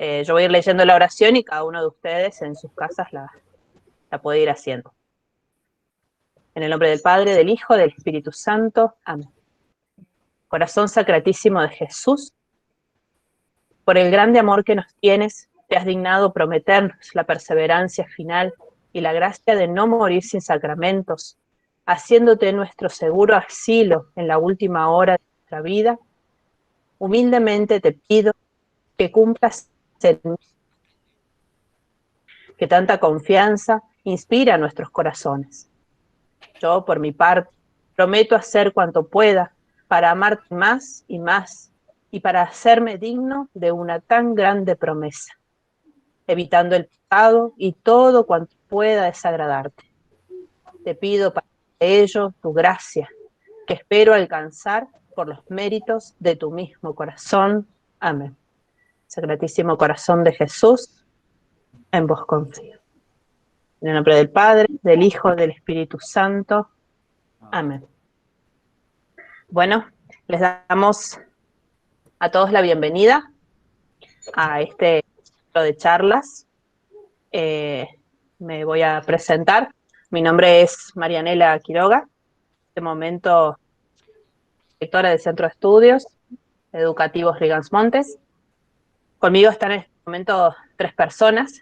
Yo voy a ir leyendo la oración y cada uno de ustedes en sus casas la puede ir haciendo. En el nombre del Padre, del Hijo, del Espíritu Santo. Amén. Corazón sacratísimo de Jesús, por el grande amor que nos tienes, te has dignado prometernos la perseverancia final y la gracia de no morir sin sacramentos, haciéndote nuestro seguro asilo en la última hora de nuestra vida. Humildemente te pido que cumplas en mí, que tanta confianza inspira a nuestros corazones. Yo, por mi parte, prometo hacer cuanto pueda para amarte más y más y para hacerme digno de una tan grande promesa, evitando el pecado y todo cuanto pueda desagradarte. Te pido para ello tu gracia, que espero alcanzar por los méritos de tu mismo corazón. Amén. Sacratísimo corazón de Jesús, en vos confío. En el nombre del Padre, del Hijo, del Espíritu Santo. Amén. Bueno, les damos a todos la bienvenida a este ciclo de charlas. Me voy a presentar. Mi nombre es Marianela Quiroga, en este momento directora del Centro de Estudios Educativos Rigans Montes. Conmigo están en este momento 3 personas,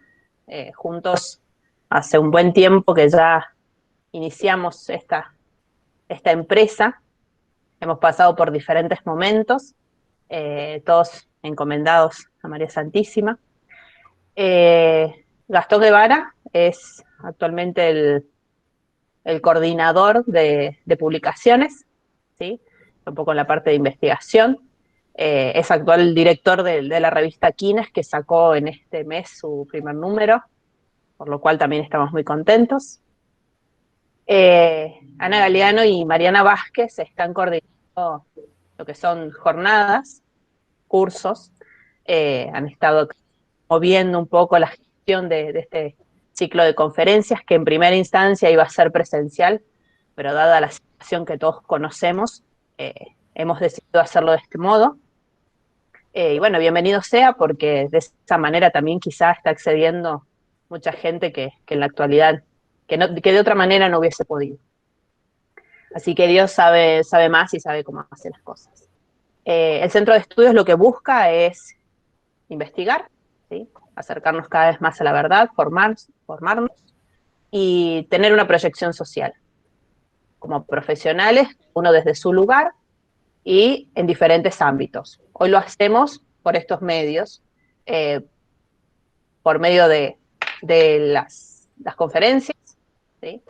juntos hace un buen tiempo que ya iniciamos esta empresa. Hemos pasado por diferentes momentos, todos encomendados a María Santísima. Gastón Guevara es actualmente el coordinador de publicaciones, ¿sí? Un poco en la parte de investigación. Es actual director de la revista Quines, que sacó en este mes su primer número, por lo cual también estamos muy contentos. Ana Galeano y Mariana Vázquez están coordinando lo que son jornadas, cursos, han estado moviendo un poco la gestión de este ciclo de conferencias, que en primera instancia iba a ser presencial, pero dada la situación que todos conocemos, hemos decidido hacerlo de este modo. Y bueno, bienvenido sea, porque de esa manera también quizá está accediendo mucha gente que en la actualidad, que de otra manera no hubiese podido. Así que Dios sabe más y sabe cómo hacer las cosas. El Centro de Estudios lo que busca es investigar, ¿sí? Acercarnos cada vez más a la verdad, formarnos y tener una proyección social. Como profesionales, uno desde su lugar y en diferentes ámbitos. Hoy lo hacemos por estos medios, por medio de las conferencias, ¿sí?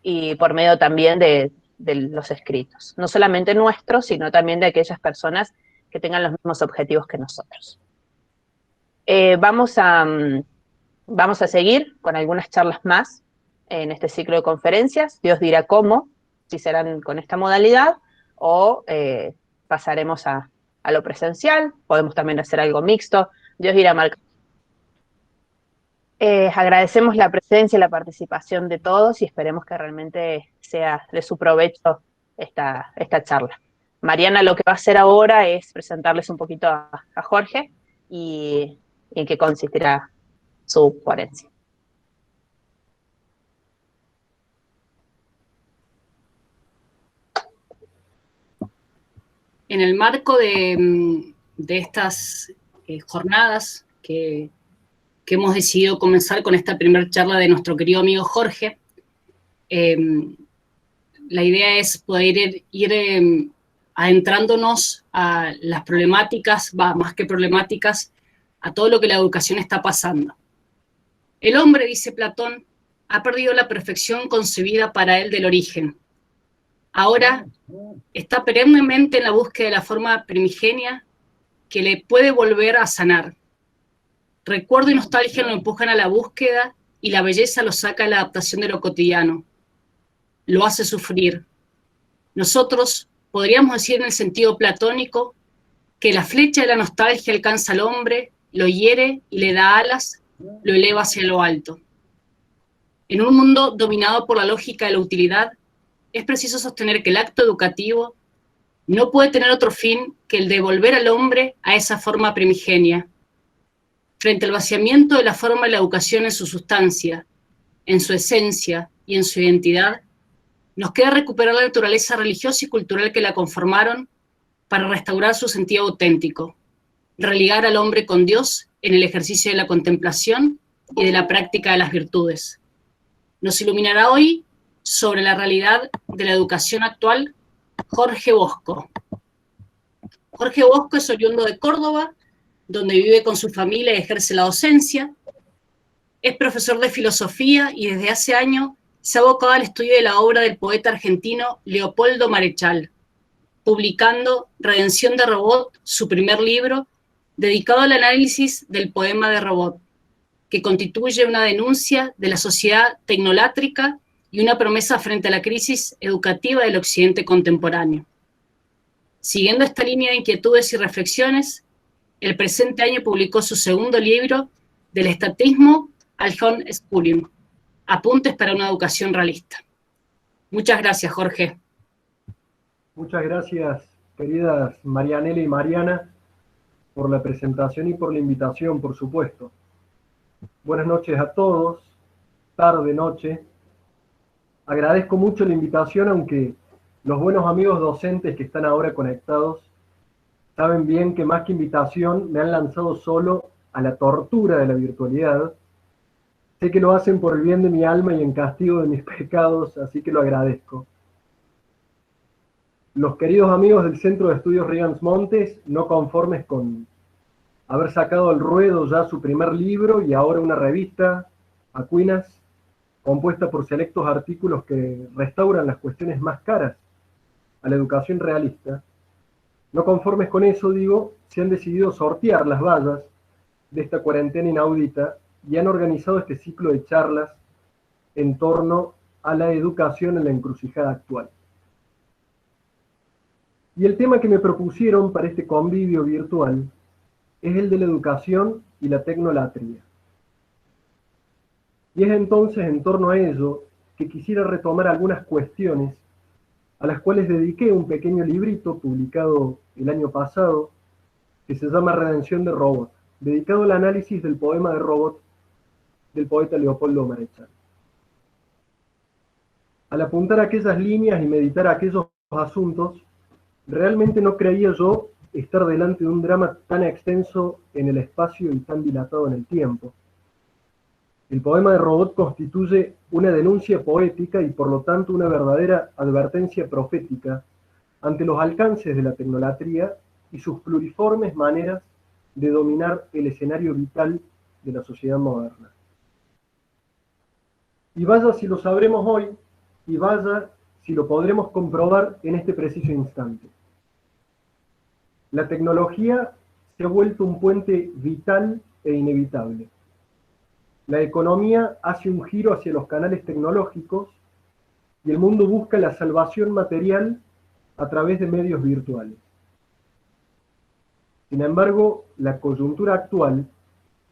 Y por medio también de los escritos. No solamente nuestros, sino también de aquellas personas que tengan los mismos objetivos que nosotros. Vamos a seguir con algunas charlas más en este ciclo de conferencias. Dios dirá cómo, si serán con esta modalidad o pasaremos a lo presencial. Podemos también hacer algo mixto. Dios irá marcando. Agradecemos la presencia y la participación de todos y esperemos que realmente sea de su provecho esta charla. Mariana lo que va a hacer ahora es presentarles un poquito a Jorge y en qué consistirá su ponencia. En el marco de estas jornadas que hemos decidido comenzar con esta primera charla de nuestro querido amigo Jorge, la idea es poder ir adentrándonos a las problemáticas, más que problemáticas, a todo lo que la educación está pasando. El hombre, dice Platón, ha perdido la perfección concebida para él del origen. Ahora está perennemente en la búsqueda de la forma primigenia que le puede volver a sanar. Recuerdo y nostalgia lo empujan a la búsqueda y la belleza lo saca a la adaptación de lo cotidiano. Lo hace sufrir. Nosotros podríamos decir en el sentido platónico que la flecha de la nostalgia alcanza al hombre, lo hiere y le da alas, lo eleva hacia lo alto. En un mundo dominado por la lógica de la utilidad, es preciso sostener que el acto educativo no puede tener otro fin que el de volver al hombre a esa forma primigenia. Frente al vaciamiento de la forma de la educación en su sustancia, en su esencia y en su identidad, nos queda recuperar la naturaleza religiosa y cultural que la conformaron para restaurar su sentido auténtico, religar al hombre con Dios en el ejercicio de la contemplación y de la práctica de las virtudes. Nos iluminará hoy sobre la realidad de la educación actual Jorge Bosco. Jorge Bosco es oriundo de Córdoba, donde vive con su familia y ejerce la docencia. Es profesor de filosofía y desde hace años se ha abocado al estudio de la obra del poeta argentino Leopoldo Marechal, publicando Redención de Robot, su primer libro, dedicado al análisis del poema de Robot, que constituye una denuncia de la sociedad tecnolátrica y una promesa frente a la crisis educativa del occidente contemporáneo. Siguiendo esta línea de inquietudes y reflexiones, el presente año publicó su segundo libro, Del estatismo al homeschooling, Apuntes para una educación realista. Muchas gracias, Jorge. Muchas gracias, queridas Marianela y Mariana, por la presentación y por la invitación, por supuesto. Buenas noches a todos, tarde, noche. Agradezco mucho la invitación, aunque los buenos amigos docentes que están ahora conectados saben bien que más que invitación me han lanzado solo a la tortura de la virtualidad. Sé que lo hacen por el bien de mi alma y en castigo de mis pecados, así que lo agradezco. Los queridos amigos del Centro de Estudios Rigans Montes, no conformes con haber sacado al ruedo ya su primer libro y ahora una revista, Aquinas, compuesta por selectos artículos que restauran las cuestiones más caras a la educación realista, no conformes con eso, digo, se han decidido sortear las vallas de esta cuarentena inaudita y han organizado este ciclo de charlas en torno a la educación en la encrucijada actual. Y el tema que me propusieron para este convivio virtual es el de la educación y la tecnolatría. Y es entonces en torno a ello que quisiera retomar algunas cuestiones a las cuales dediqué un pequeño librito publicado el año pasado que se llama Redención de Robot, dedicado al análisis del poema de Robot del poeta Leopoldo Marechal. Al apuntar aquellas líneas y meditar aquellos asuntos, realmente no creía yo estar delante de un drama tan extenso en el espacio y tan dilatado en el tiempo. El poema de Robot constituye una denuncia poética y por lo tanto una verdadera advertencia profética ante los alcances de la tecnolatría y sus pluriformes maneras de dominar el escenario vital de la sociedad moderna. Y vaya si lo sabremos hoy, y vaya si lo podremos comprobar en este preciso instante. La tecnología se ha vuelto un puente vital e inevitable. La economía hace un giro hacia los canales tecnológicos y el mundo busca la salvación material a través de medios virtuales. Sin embargo, la coyuntura actual,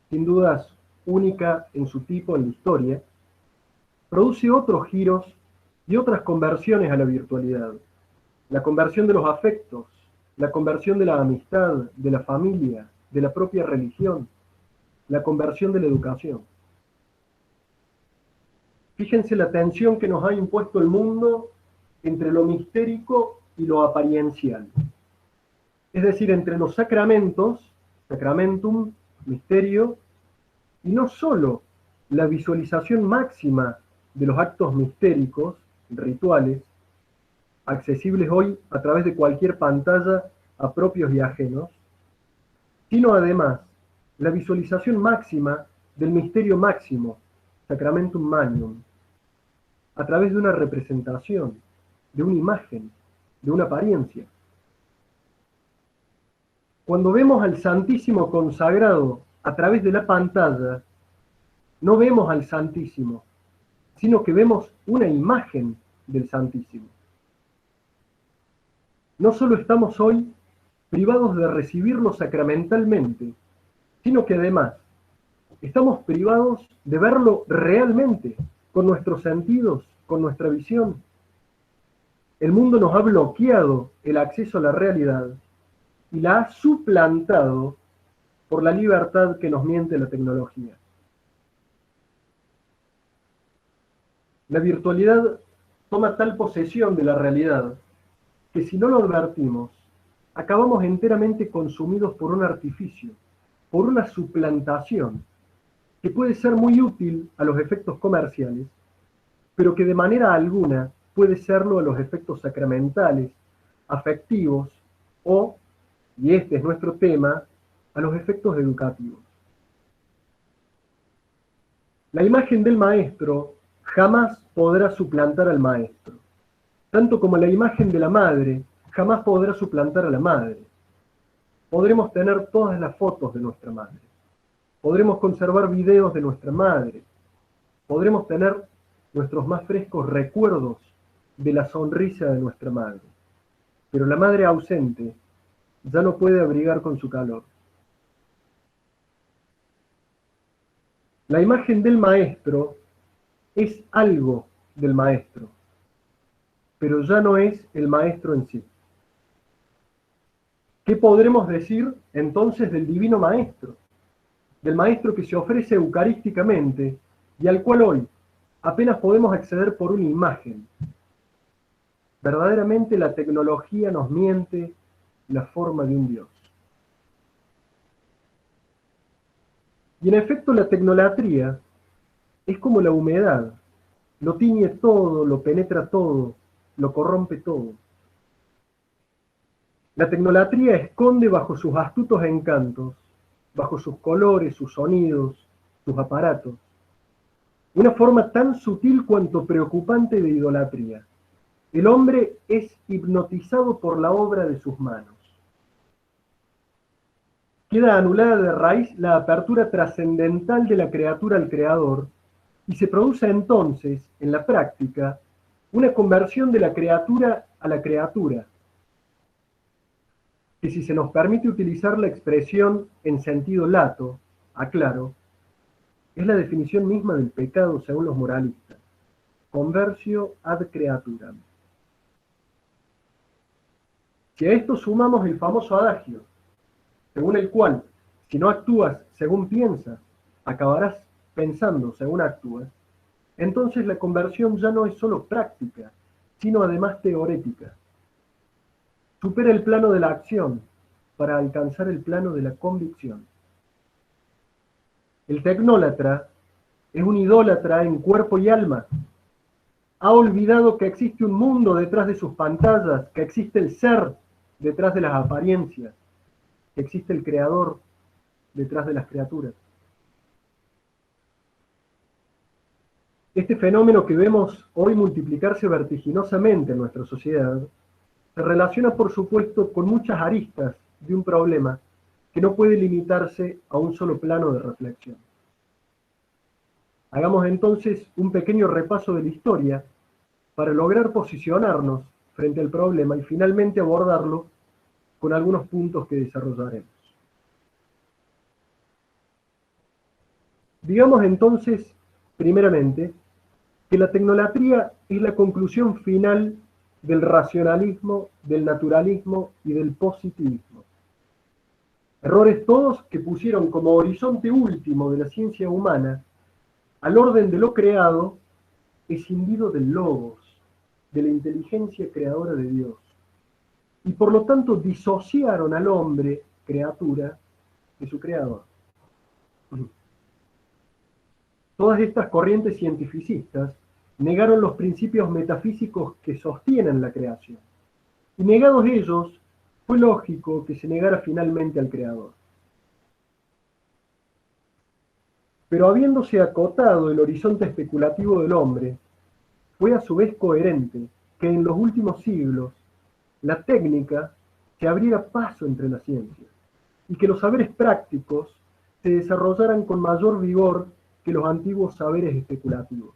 sin dudas única en su tipo en la historia, produce otros giros y otras conversiones a la virtualidad. La conversión de los afectos, la conversión de la amistad, de la familia, de la propia religión, la conversión de la educación. Fíjense la tensión que nos ha impuesto el mundo entre lo mistérico y lo apariencial. Es decir, entre los sacramentos, sacramentum, misterio, y no solo la visualización máxima de los actos mistéricos, rituales, accesibles hoy a través de cualquier pantalla a propios y ajenos, sino además la visualización máxima del misterio máximo, sacramentum magnum, a través de una representación, de una imagen, de una apariencia. Cuando vemos al Santísimo consagrado a través de la pantalla, no vemos al Santísimo, sino que vemos una imagen del Santísimo. No solo estamos hoy privados de recibirlo sacramentalmente, sino que además estamos privados de verlo realmente, con nuestros sentidos, con nuestra visión. El mundo nos ha bloqueado el acceso a la realidad y la ha suplantado por la libertad que nos miente la tecnología. La virtualidad toma tal posesión de la realidad que si no lo advertimos, acabamos enteramente consumidos por un artificio, por una suplantación, que puede ser muy útil a los efectos comerciales, pero que de manera alguna puede serlo a los efectos sacramentales, afectivos o, y este es nuestro tema, a los efectos educativos. La imagen del maestro jamás podrá suplantar al maestro, tanto como la imagen de la madre jamás podrá suplantar a la madre. Podremos tener todas las fotos de nuestra madre, podremos conservar videos de nuestra madre, podremos tener nuestros más frescos recuerdos de la sonrisa de nuestra madre, pero la madre ausente ya no puede abrigar con su calor. La imagen del maestro es algo del maestro, pero ya no es el maestro en sí. ¿Qué podremos decir entonces del divino maestro? Del maestro que se ofrece eucarísticamente y al cual hoy apenas podemos acceder por una imagen. Verdaderamente la tecnología nos miente la forma de un Dios. Y en efecto la tecnolatría es como la humedad, lo tiñe todo, lo penetra todo, lo corrompe todo. La tecnolatría esconde bajo sus astutos encantos, bajo sus colores, sus sonidos, sus aparatos, una forma tan sutil cuanto preocupante de idolatría. El hombre es hipnotizado por la obra de sus manos. Queda anulada de raíz la apertura trascendental de la criatura al creador y se produce entonces, en la práctica, una conversión de la criatura a la criatura, que si se nos permite utilizar la expresión en sentido lato, aclaro, es la definición misma del pecado según los moralistas, conversio ad creaturam. Si a esto sumamos el famoso adagio, según el cual, si no actúas según piensas, acabarás pensando según actúas, entonces la conversión ya no es solo práctica, sino además teorética. Supera el plano de la acción para alcanzar el plano de la convicción. El tecnólatra es un idólatra en cuerpo y alma. Ha olvidado que existe un mundo detrás de sus pantallas, que existe el ser detrás de las apariencias, que existe el creador detrás de las criaturas. Este fenómeno que vemos hoy multiplicarse vertiginosamente en nuestra sociedad se relaciona, por supuesto, con muchas aristas de un problema que no puede limitarse a un solo plano de reflexión. Hagamos entonces un pequeño repaso de la historia para lograr posicionarnos frente al problema y finalmente abordarlo con algunos puntos que desarrollaremos. Digamos entonces, primeramente, que la tecnolatría es la conclusión final del racionalismo, del naturalismo y del positivismo. Errores todos que pusieron como horizonte último de la ciencia humana al orden de lo creado, escindido del logos, de la inteligencia creadora de Dios, y por lo tanto disociaron al hombre, criatura, de su creador. Todas estas corrientes cientificistas negaron los principios metafísicos que sostienen la creación, y negados ellos, fue lógico que se negara finalmente al creador. Pero habiéndose acotado el horizonte especulativo del hombre, fue a su vez coherente que en los últimos siglos la técnica se abriera paso entre las ciencias y que los saberes prácticos se desarrollaran con mayor vigor que los antiguos saberes especulativos.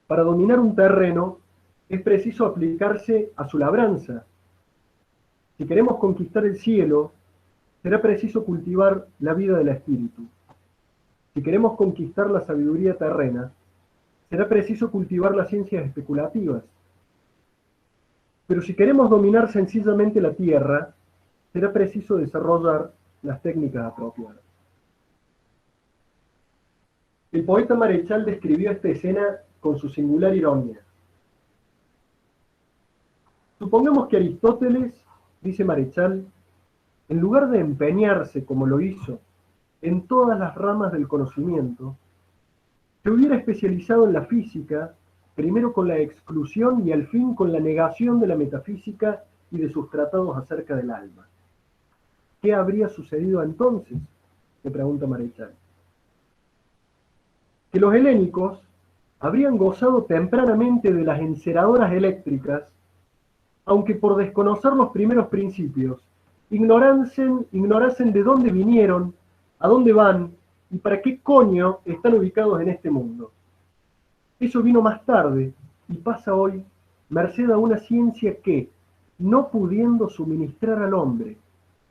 Para dominar un terreno es preciso aplicarse a su labranza. Si queremos conquistar el cielo, será preciso cultivar la vida del espíritu. Si queremos conquistar la sabiduría terrena, será preciso cultivar las ciencias especulativas. Pero si queremos dominar sencillamente la tierra, será preciso desarrollar las técnicas apropiadas. El poeta Marechal describió esta escena con su singular ironía. Supongamos que Aristóteles, dice Marechal, en lugar de empeñarse, como lo hizo, en todas las ramas del conocimiento, se hubiera especializado en la física, primero con la exclusión y al fin con la negación de la metafísica y de sus tratados acerca del alma. ¿Qué habría sucedido entonces?, le pregunta Marechal. Que los helénicos habrían gozado tempranamente de las enceradoras eléctricas, aunque por desconocer los primeros principios, ignorasen de dónde vinieron, a dónde van y para qué coño están ubicados en este mundo. Eso vino más tarde y pasa hoy, merced a una ciencia que, no pudiendo suministrar al hombre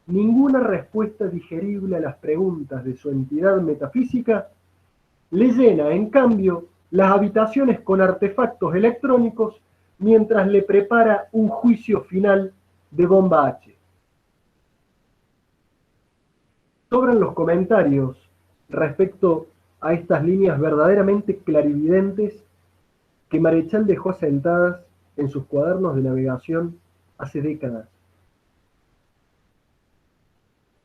ninguna respuesta digerible a las preguntas de su entidad metafísica, le llena, en cambio, las habitaciones con artefactos electrónicos mientras le prepara un juicio final de bomba H. Sobran los comentarios respecto a estas líneas verdaderamente clarividentes que Marechal dejó asentadas en sus cuadernos de navegación hace décadas.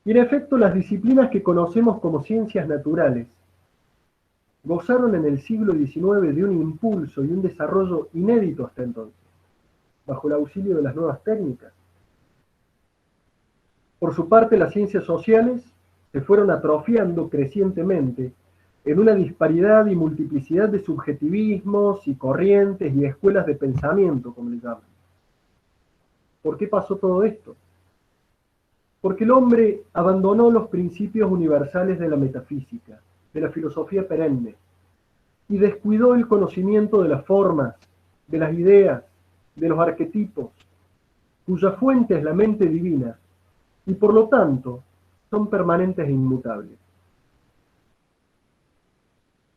Y en efecto, las disciplinas que conocemos como ciencias naturales gozaron en el siglo XIX de un impulso y un desarrollo inédito hasta entonces, bajo el auxilio de las nuevas técnicas. Por su parte, las ciencias sociales se fueron atrofiando crecientemente en una disparidad y multiplicidad de subjetivismos y corrientes y escuelas de pensamiento, como le llaman. ¿Por qué pasó todo esto? Porque el hombre abandonó los principios universales de la metafísica, de la filosofía perenne, y descuidó el conocimiento de las formas, de las ideas, de los arquetipos, cuya fuente es la mente divina, y por lo tanto son permanentes e inmutables.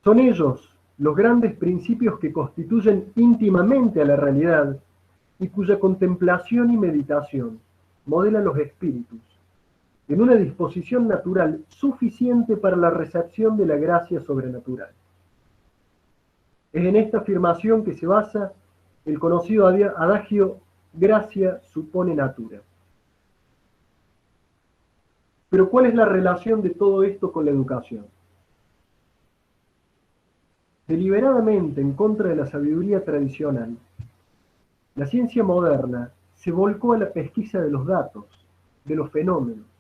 Son ellos los grandes principios que constituyen íntimamente a la realidad y cuya contemplación y meditación modelan los espíritus en una disposición natural suficiente para la recepción de la gracia sobrenatural. Es en esta afirmación que se basa el conocido adagio gracia supone natura. Pero ¿cuál es la relación de todo esto con la educación? Deliberadamente en contra de la sabiduría tradicional, la ciencia moderna se volcó a la pesquisa de los datos, de los fenómenos,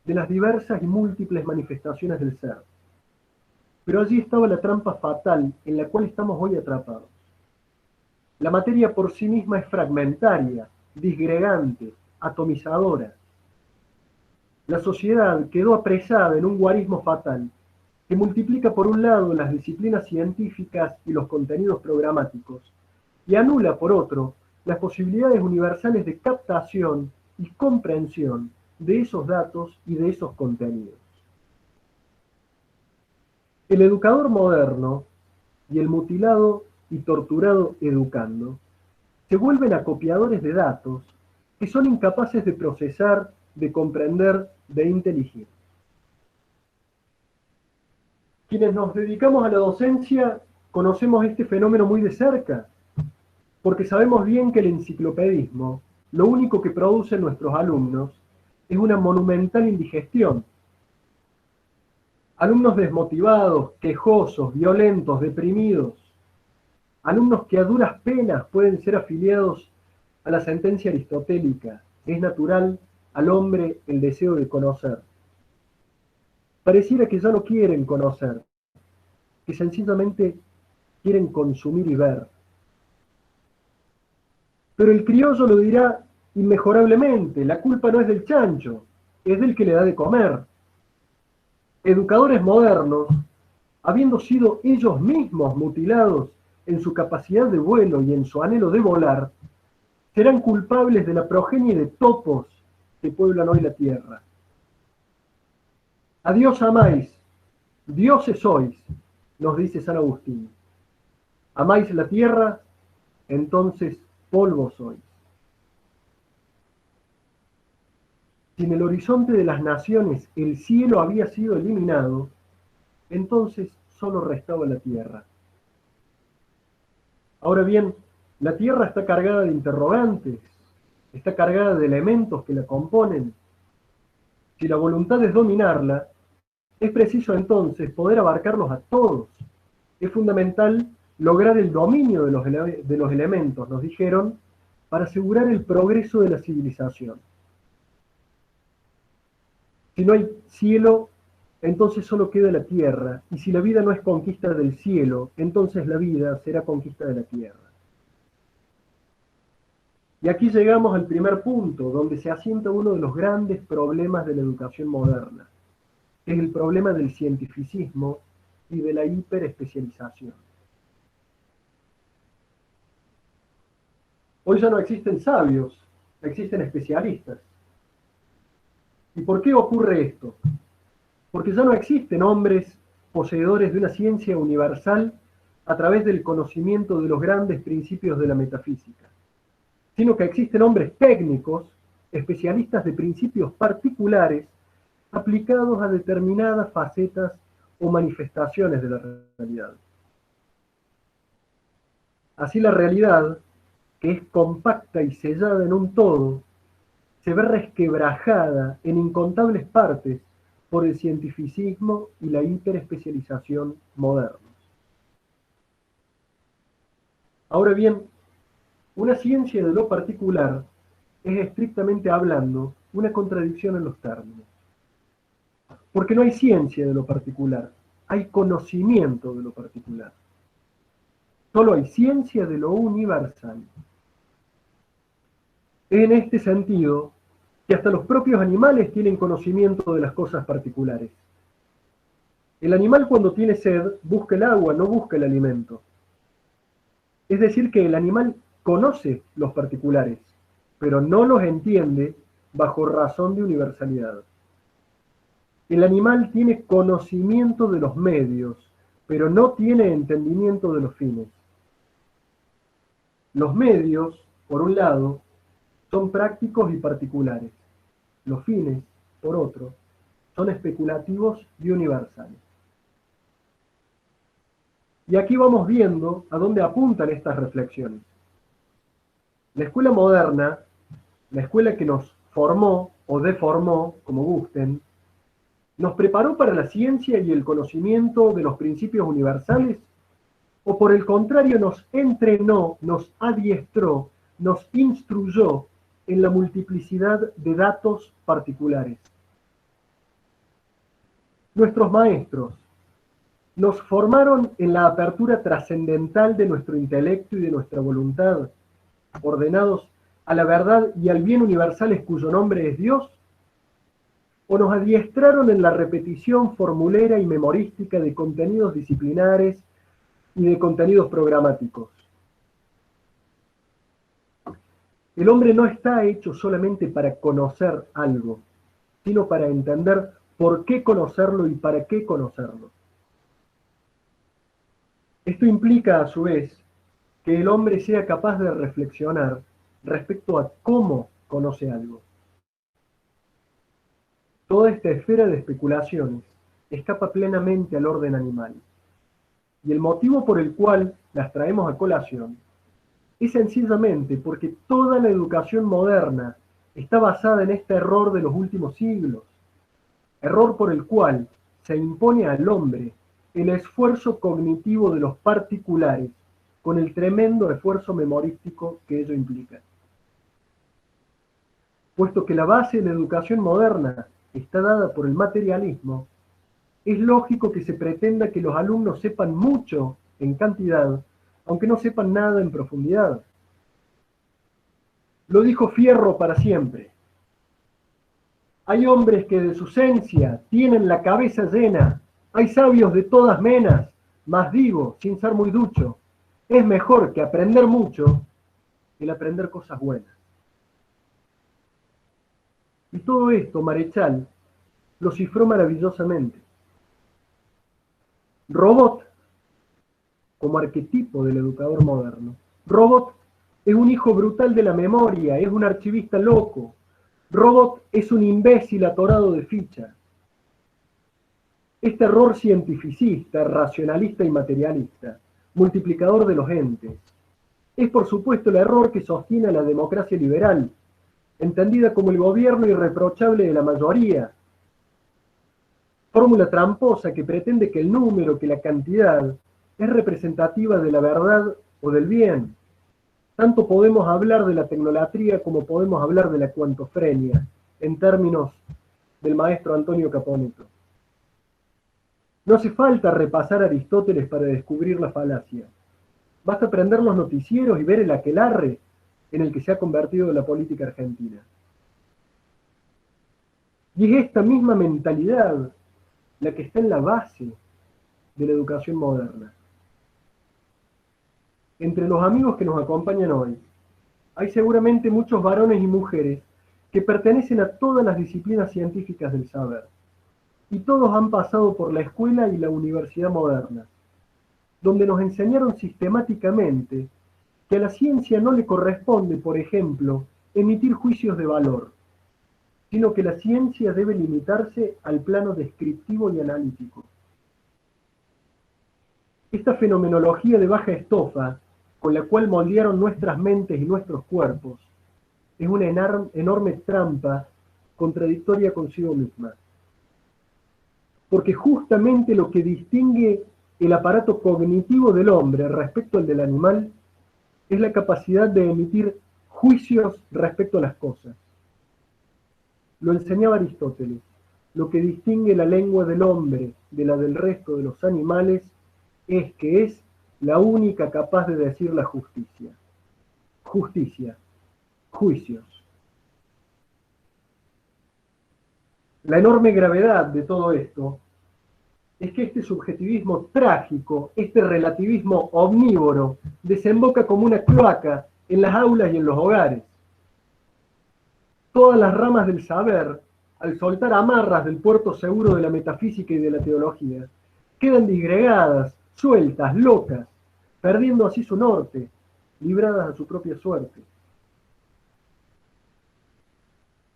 de las diversas y múltiples manifestaciones del ser. Pero allí estaba la trampa fatal en la cual estamos hoy atrapados. La materia por sí misma es fragmentaria, disgregante, atomizadora. La sociedad quedó apresada en un guarismo fatal que multiplica por un lado las disciplinas científicas y los contenidos programáticos y anula por otro las posibilidades universales de captación y comprensión de esos datos y de esos contenidos. El educador moderno y el mutilado y torturado educando se vuelven acopiadores de datos que son incapaces de procesar, de comprender, de inteligir. Quienes nos dedicamos a la docencia conocemos este fenómeno muy de cerca, porque sabemos bien que el enciclopedismo, lo único que producen nuestros alumnos, es una monumental indigestión. Alumnos desmotivados, quejosos, violentos, deprimidos. Alumnos que a duras penas pueden ser afiliados a la sentencia aristotélica. Es natural al hombre el deseo de conocer. Pareciera que ya no quieren conocer, que sencillamente quieren consumir y ver. Pero el criollo lo dirá inmejorablemente, la culpa no es del chancho, es del que le da de comer. Educadores modernos, habiendo sido ellos mismos mutilados en su capacidad de vuelo y en su anhelo de volar, serán culpables de la progenie de topos que pueblan hoy la tierra. A Dios amáis, dioses sois, nos dice San Agustín. Amáis la tierra, entonces polvo sois. si en el horizonte de las naciones el cielo había sido eliminado, entonces solo restaba la tierra. Ahora bien, la tierra está cargada de interrogantes, está cargada de elementos que la componen. Si la voluntad es dominarla, es preciso entonces poder abarcarlos a todos. Es fundamental lograr el dominio de los elementos, nos dijeron, para asegurar el progreso de la civilización. Si no hay cielo, entonces solo queda la tierra, y si la vida no es conquista del cielo, entonces la vida será conquista de la tierra. Y aquí llegamos al primer punto, donde se asienta uno de los grandes problemas de la educación moderna. Es el problema del cientificismo y de la hiperespecialización. Hoy ya no existen sabios, existen especialistas. ¿Y por qué ocurre esto? Porque ya no existen hombres poseedores de una ciencia universal a través del conocimiento de los grandes principios de la metafísica, sino que existen hombres técnicos, especialistas de principios particulares, aplicados a determinadas facetas o manifestaciones de la realidad. Así la realidad, que es compacta y sellada en un todo, se ve resquebrajada en incontables partes por el cientificismo y la hiperespecialización modernos. Ahora bien, una ciencia de lo particular es, estrictamente hablando, una contradicción en los términos. Porque no hay ciencia de lo particular, hay conocimiento de lo particular. Solo hay ciencia de lo universal. Es en este sentido que hasta los propios animales tienen conocimiento de las cosas particulares. El animal, cuando tiene sed, busca el agua, no busca el alimento. Es decir, que el animal conoce los particulares, pero no los entiende bajo razón de universalidad. El animal tiene conocimiento de los medios, pero no tiene entendimiento de los fines. Los medios, por un lado, son prácticos y particulares. Los fines, por otro, son especulativos y universales. Y aquí vamos viendo a dónde apuntan estas reflexiones. La escuela moderna, la escuela que nos formó o deformó, como gusten, ¿nos preparó para la ciencia y el conocimiento de los principios universales? ¿O por el contrario nos entrenó, nos adiestró, nos instruyó en la multiplicidad de datos particulares? Nuestros maestros nos formaron en la apertura trascendental de nuestro intelecto y de nuestra voluntad, ordenados a la verdad y al bien universales cuyo nombre es Dios, o nos adiestraron en la repetición formulera y memorística de contenidos disciplinares y de contenidos programáticos. El hombre no está hecho solamente para conocer algo, sino para entender por qué conocerlo y para qué conocerlo. Esto implica, a su vez, que el hombre sea capaz de reflexionar respecto a cómo conoce algo. Toda esta esfera de especulaciones escapa plenamente al orden animal, y el motivo por el cual las traemos a colación es sencillamente porque toda la educación moderna está basada en este error de los últimos siglos, error por el cual se impone al hombre el esfuerzo cognitivo de los particulares con el tremendo esfuerzo memorístico que ello implica. Puesto que la base de la educación moderna está dada por el materialismo, es lógico que se pretenda que los alumnos sepan mucho en cantidad, aunque no sepan nada en profundidad. Lo dijo Fierro para siempre. Hay hombres que de su esencia tienen la cabeza llena, hay sabios de todas menas, mas digo, sin ser muy ducho, es mejor que aprender mucho el aprender cosas buenas. Y todo esto Marechal lo cifró maravillosamente. Robot, como arquetipo del educador moderno. Robot es un hijo brutal de la memoria, es un archivista loco. Robot es un imbécil atorado de ficha. Este error cientificista, racionalista y materialista, multiplicador de los entes, es por supuesto el error que sostiene a la democracia liberal, entendida como el gobierno irreprochable de la mayoría. Fórmula tramposa que pretende que el número, que la cantidad, es representativa de la verdad o del bien. Tanto podemos hablar de la tecnolatría como podemos hablar de la cuantofrenia, en términos del maestro Antonio Caponeto. No hace falta repasar a Aristóteles para descubrir la falacia. Basta prender los noticieros y ver el aquelarre en el que se ha convertido la política argentina. Y es esta misma mentalidad la que está en la base de la educación moderna. Entre los amigos que nos acompañan hoy, hay seguramente muchos varones y mujeres que pertenecen a todas las disciplinas científicas del saber. Y todos han pasado por la escuela y la universidad moderna, donde nos enseñaron sistemáticamente que a la ciencia no le corresponde, por ejemplo, emitir juicios de valor, sino que la ciencia debe limitarse al plano descriptivo y analítico. Esta fenomenología de baja estofa, con la cual moldearon nuestras mentes y nuestros cuerpos, es una enorme trampa contradictoria consigo misma. Porque justamente lo que distingue el aparato cognitivo del hombre respecto al del animal es la capacidad de emitir juicios respecto a las cosas. Lo enseñaba Aristóteles. Lo que distingue la lengua del hombre de la del resto de los animales es que es la única capaz de decir la justicia. Justicia, juicios. La enorme gravedad de todo esto es que este subjetivismo trágico, este relativismo omnívoro, desemboca como una cloaca en las aulas y en los hogares. Todas las ramas del saber, al soltar amarras del puerto seguro de la metafísica y de la teología, quedan disgregadas, sueltas, locas, perdiendo así su norte, libradas a su propia suerte.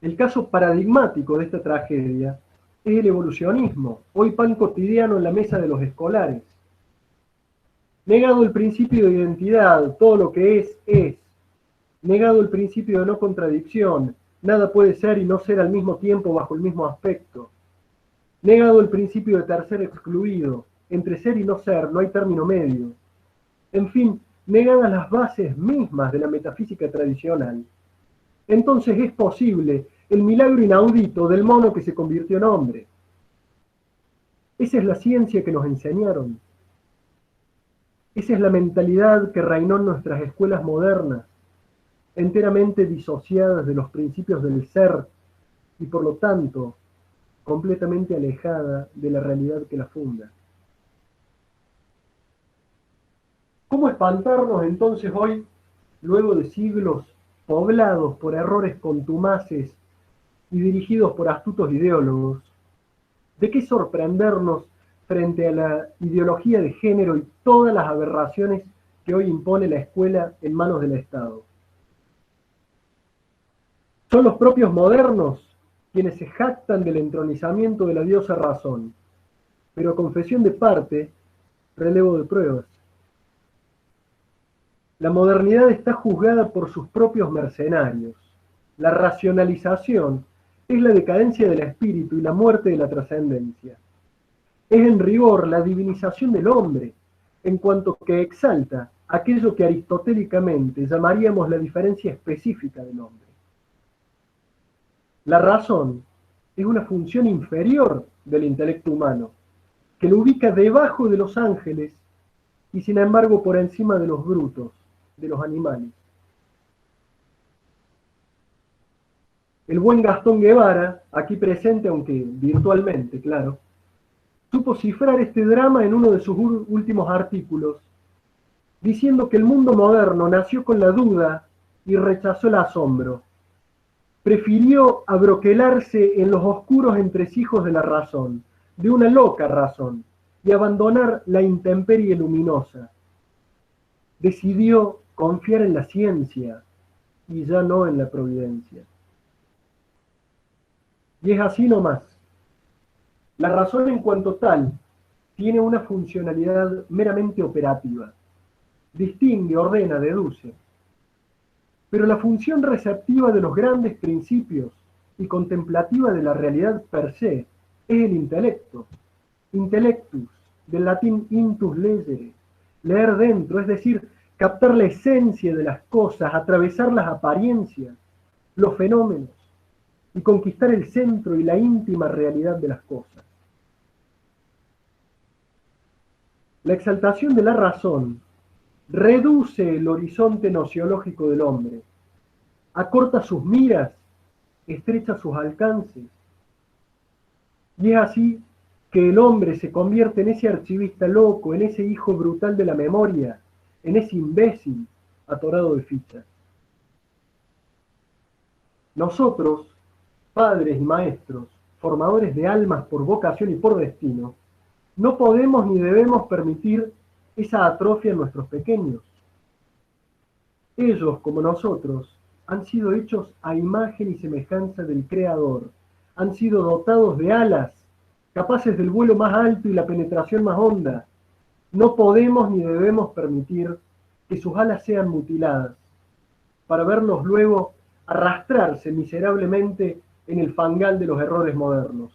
El caso paradigmático de esta tragedia es el evolucionismo, hoy pan cotidiano en la mesa de los escolares. Negado el principio de identidad, todo lo que es. Negado el principio de no contradicción, nada puede ser y no ser al mismo tiempo bajo el mismo aspecto. Negado el principio de tercer excluido, entre ser y no ser no hay término medio. En fin, negadas las bases mismas de la metafísica tradicional. Entonces es posible el milagro inaudito del mono que se convirtió en hombre. Esa es la ciencia que nos enseñaron. Esa es la mentalidad que reinó en nuestras escuelas modernas, enteramente disociadas de los principios del ser y por lo tanto completamente alejada de la realidad que la funda. ¿Cómo espantarnos entonces hoy, luego de siglos poblados por errores contumaces y dirigidos por astutos ideólogos? ¿De qué sorprendernos frente a la ideología de género y todas las aberraciones que hoy impone la escuela en manos del Estado? Son los propios modernos quienes se jactan del entronizamiento de la diosa razón, pero a confesión de parte, relevo de pruebas. La modernidad está juzgada por sus propios mercenarios. La racionalización es la decadencia del espíritu y la muerte de la trascendencia. Es en rigor la divinización del hombre, en cuanto que exalta aquello que aristotélicamente llamaríamos la diferencia específica del hombre. La razón es una función inferior del intelecto humano, que lo ubica debajo de los ángeles y sin embargo por encima de los brutos, de los animales. El buen Gastón Guevara, aquí presente aunque virtualmente, claro, supo cifrar este drama en uno de sus últimos artículos, diciendo que el mundo moderno nació con la duda y rechazó el asombro. Prefirió abroquelarse en los oscuros entresijos de la razón, de una loca razón, y abandonar la intemperie luminosa. Decidió confiar en la ciencia y ya no en la providencia. Y es así nomás. La razón en cuanto tal tiene una funcionalidad meramente operativa. Distingue, ordena, deduce. Pero la función receptiva de los grandes principios y contemplativa de la realidad per se es el intelecto. Intellectus, del latín intus legere, leer dentro, es decir, captar la esencia de las cosas, atravesar las apariencias, los fenómenos, y conquistar el centro y la íntima realidad de las cosas. La exaltación de la razón reduce el horizonte nociológico del hombre, acorta sus miras, estrecha sus alcances, y es así que el hombre se convierte en ese archivista loco, en ese hijo brutal de la memoria, en ese imbécil atorado de fichas. Nosotros, padres y maestros, formadores de almas por vocación y por destino, no podemos ni debemos permitir esa atrofia en nuestros pequeños. Ellos, como nosotros, han sido hechos a imagen y semejanza del Creador, han sido dotados de alas, capaces del vuelo más alto y la penetración más honda. No podemos ni debemos permitir que sus alas sean mutiladas, para verlos luego arrastrarse miserablemente en el fangal de los errores modernos.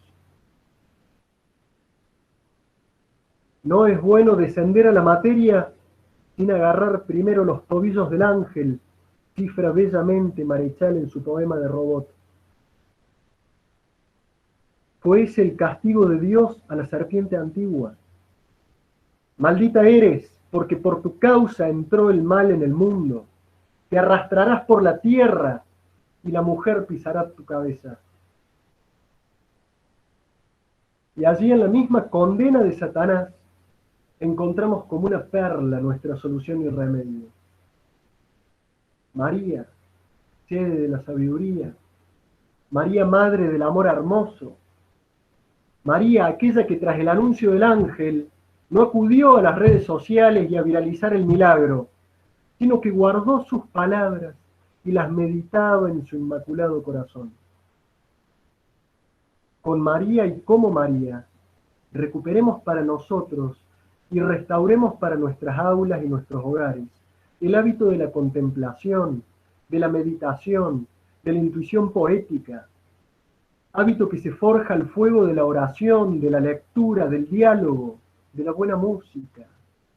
No es bueno descender a la materia sin agarrar primero los tobillos del ángel, cifra bellamente Marechal en su poema de Robot. Fue ese el castigo de Dios a la serpiente antigua. Maldita eres, porque por tu causa entró el mal en el mundo. Te arrastrarás por la tierra y la mujer pisará tu cabeza. Y allí en la misma condena de Satanás encontramos como una perla nuestra solución y remedio. María, sede de la sabiduría. María, madre del amor hermoso. María, aquella que tras el anuncio del ángel no acudió a las redes sociales y a viralizar el milagro, sino que guardó sus palabras y las meditaba en su inmaculado corazón. Con María y como María, recuperemos para nosotros y restauremos para nuestras aulas y nuestros hogares el hábito de la contemplación, de la meditación, de la intuición poética, hábito que se forja al fuego de la oración, de la lectura, del diálogo, de la buena música,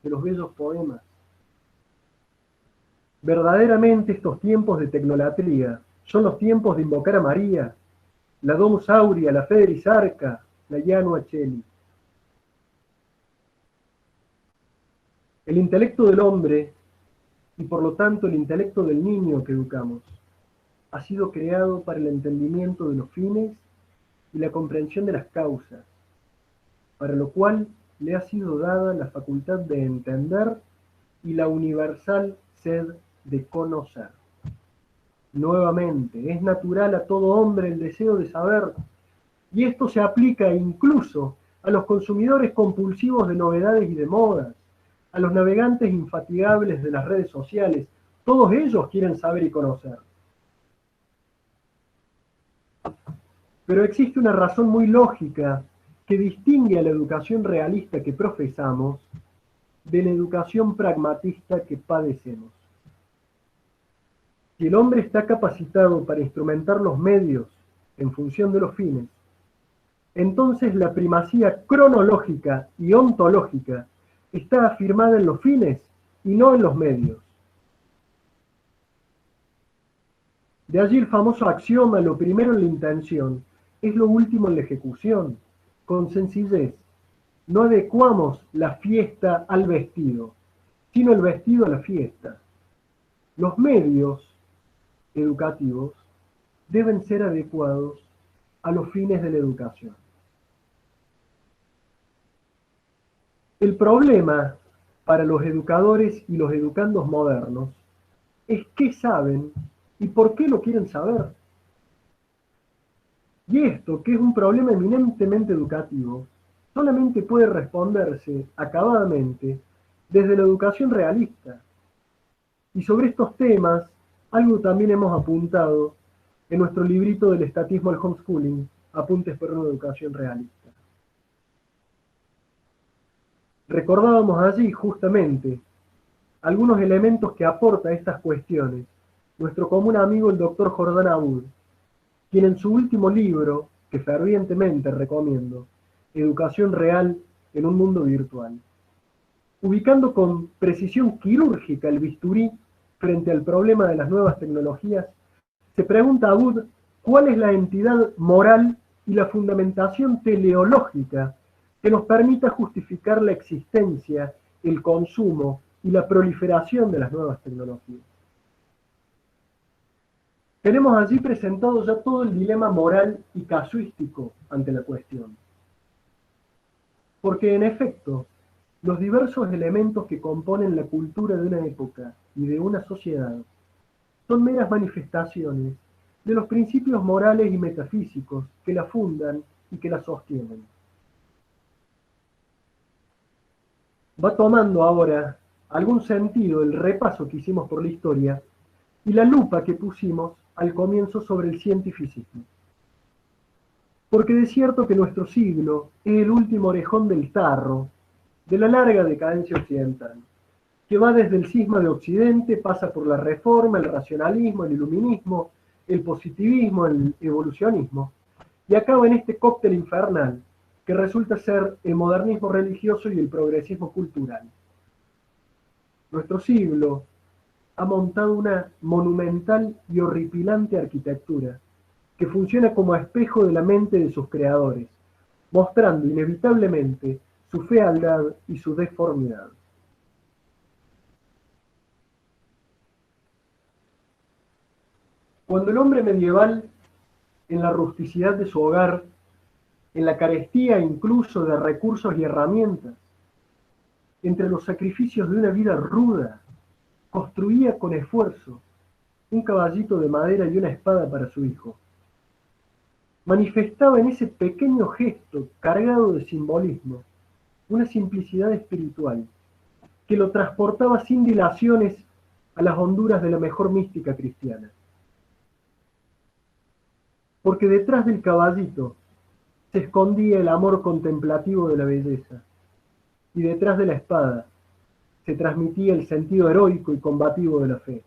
de los bellos poemas. Verdaderamente estos tiempos de tecnolatría son los tiempos de invocar a María, la Domus Aurea, la Federis Arca, la Janua Coeli. El intelecto del hombre, y por lo tanto el intelecto del niño que educamos, ha sido creado para el entendimiento de los fines y la comprensión de las causas, para lo cual le ha sido dada la facultad de entender y la universal sed de conocer. Nuevamente, es natural a todo hombre el deseo de saber, y esto se aplica incluso a los consumidores compulsivos de novedades y de modas, a los navegantes infatigables de las redes sociales. Todos ellos quieren saber y conocer. Pero existe una razón muy lógica que distingue a la educación realista que profesamos de la educación pragmatista que padecemos. Si el hombre está capacitado para instrumentar los medios en función de los fines, entonces la primacía cronológica y ontológica está afirmada en los fines y no en los medios. De allí el famoso axioma: lo primero en la intención es lo último en la ejecución. Con sencillez, no adecuamos la fiesta al vestido, sino el vestido a la fiesta. Los medios educativos deben ser adecuados a los fines de la educación. El problema para los educadores y los educandos modernos es qué saben y por qué lo quieren saber. Y esto, que es un problema eminentemente educativo, solamente puede responderse acabadamente desde la educación realista. Y sobre estos temas, algo también hemos apuntado en nuestro librito del estatismo al homeschooling, Apuntes para una educación realista. Recordábamos allí justamente algunos elementos que aporta a estas cuestiones nuestro común amigo el doctor Jordán Abud, quien en su último libro, que fervientemente recomiendo, Educación Real en un Mundo Virtual, ubicando con precisión quirúrgica el bisturí frente al problema de las nuevas tecnologías, se pregunta a Abud cuál es la entidad moral y la fundamentación teleológica que nos permita justificar la existencia, el consumo y la proliferación de las nuevas tecnologías. Tenemos allí presentado ya todo el dilema moral y casuístico ante la cuestión. Porque en efecto, los diversos elementos que componen la cultura de una época y de una sociedad son meras manifestaciones de los principios morales y metafísicos que la fundan y que la sostienen. Va tomando ahora algún sentido el repaso que hicimos por la historia y la lupa que pusimos al comienzo sobre el cientificismo. Porque de cierto que nuestro siglo es el último orejón del tarro de la larga decadencia occidental, que va desde el cisma de Occidente, pasa por la Reforma, el racionalismo, el iluminismo, el positivismo, el evolucionismo, y acaba en este cóctel infernal que resulta ser el modernismo religioso y el progresismo cultural. Nuestro siglo ha montado una monumental y horripilante arquitectura que funciona como espejo de la mente de sus creadores, mostrando inevitablemente su fealdad y su deformidad. Cuando el hombre medieval, en la rusticidad de su hogar, en la carestía incluso de recursos y herramientas, entre los sacrificios de una vida ruda, construía con esfuerzo un caballito de madera y una espada para su hijo, manifestaba en ese pequeño gesto cargado de simbolismo una simplicidad espiritual que lo transportaba sin dilaciones a las honduras de la mejor mística cristiana. Porque detrás del caballito se escondía el amor contemplativo de la belleza, y detrás de la espada se transmitía el sentido heroico y combativo de la fe.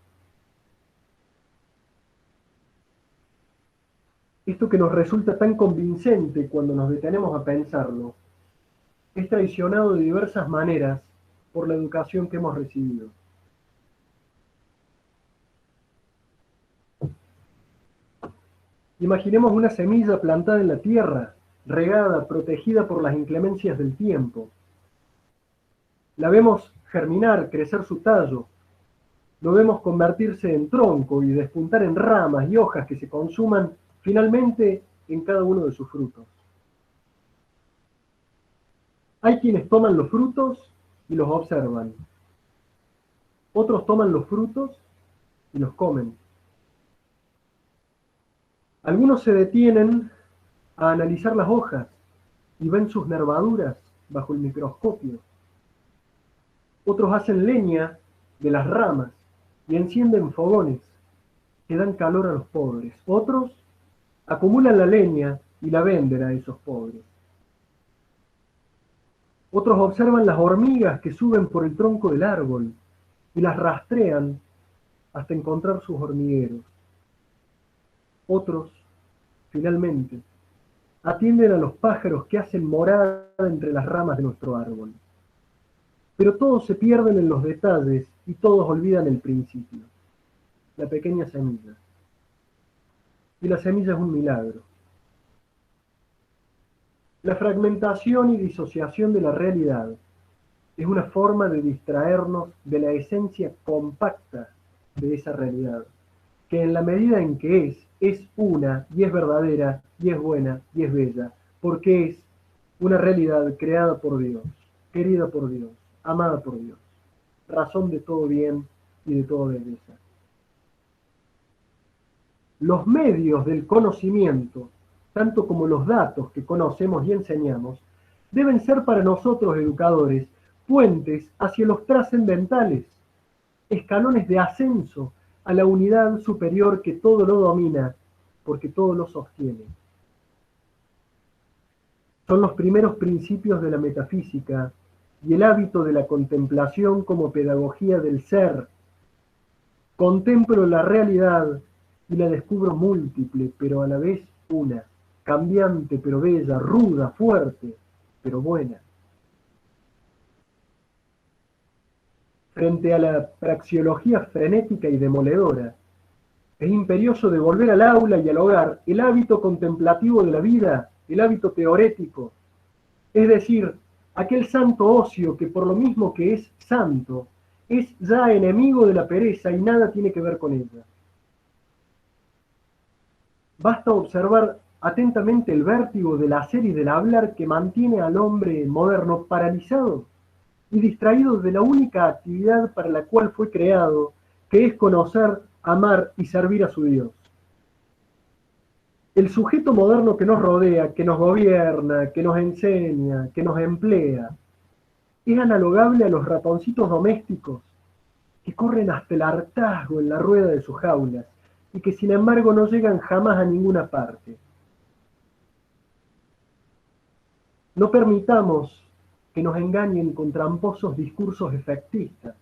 Esto que nos resulta tan convincente cuando nos detenemos a pensarlo, es traicionado de diversas maneras por la educación que hemos recibido. Imaginemos una semilla plantada en la tierra, regada, protegida por las inclemencias del tiempo. La vemos germinar, crecer su tallo, lo vemos convertirse en tronco y despuntar en ramas y hojas que se consuman finalmente en cada uno de sus frutos. Hay quienes toman los frutos y los observan. Otros toman los frutos y los comen. Algunos se detienen a analizar las hojas y ven sus nervaduras bajo el microscopio. Otros hacen leña de las ramas y encienden fogones que dan calor a los pobres. Otros acumulan la leña y la venden a esos pobres. Otros observan las hormigas que suben por el tronco del árbol y las rastrean hasta encontrar sus hormigueros. Otros, finalmente, atienden a los pájaros que hacen morada entre las ramas de nuestro árbol. Pero todos se pierden en los detalles y todos olvidan el principio, la pequeña semilla. Y la semilla es un milagro. La fragmentación y disociación de la realidad es una forma de distraernos de la esencia compacta de esa realidad, que en la medida en que es una y es verdadera y es buena y es bella, porque es una realidad creada por Dios, querida por Dios, amada por Dios, razón de todo bien y de toda belleza. Los medios del conocimiento, tanto como los datos que conocemos y enseñamos, deben ser para nosotros educadores puentes hacia los trascendentales, escalones de ascenso a la unidad superior que todo lo domina, porque todo lo sostiene. Son los primeros principios de la metafísica y el hábito de la contemplación como pedagogía del ser. Contemplo la realidad y la descubro múltiple, pero a la vez una, cambiante pero bella, ruda, fuerte, pero buena. Frente a la praxeología frenética y demoledora, es imperioso devolver al aula y al hogar el hábito contemplativo de la vida, el hábito teorético, es decir, aquel santo ocio que por lo mismo que es santo, es ya enemigo de la pereza y nada tiene que ver con ella. Basta observar atentamente el vértigo del hacer y del hablar que mantiene al hombre moderno paralizado y distraído de la única actividad para la cual fue creado, que es conocer, amar y servir a su Dios. El sujeto moderno que nos rodea, que nos gobierna, que nos enseña, que nos emplea, es analogable a los ratoncitos domésticos que corren hasta el hartazgo en la rueda de sus jaulas y que sin embargo no llegan jamás a ninguna parte. No permitamos que nos engañen con tramposos discursos efectistas.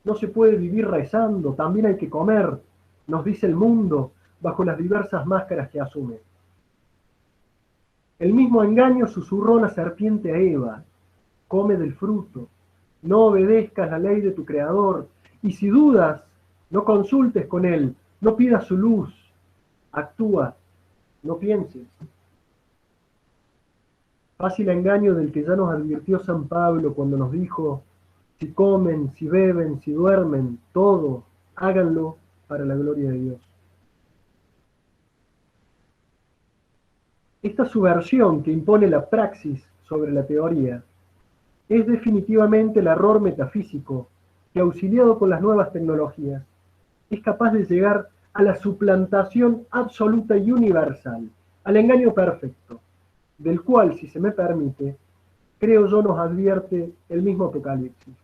No se puede vivir rezando, también hay que comer, nos dice el mundo, bajo las diversas máscaras que asume. El mismo engaño susurró la serpiente a Eva: come del fruto, no obedezcas la ley de tu creador, y si dudas, no consultes con él, no pidas su luz, actúa, no pienses. Fácil engaño del que ya nos advirtió San Pablo cuando nos dijo: si comen, si beben, si duermen, todo, háganlo para la gloria de Dios. Esta subversión que impone la praxis sobre la teoría es definitivamente el error metafísico que, auxiliado por las nuevas tecnologías, es capaz de llegar a la suplantación absoluta y universal, al engaño perfecto, del cual, si se me permite, creo yo nos advierte el mismo Apocalipsis.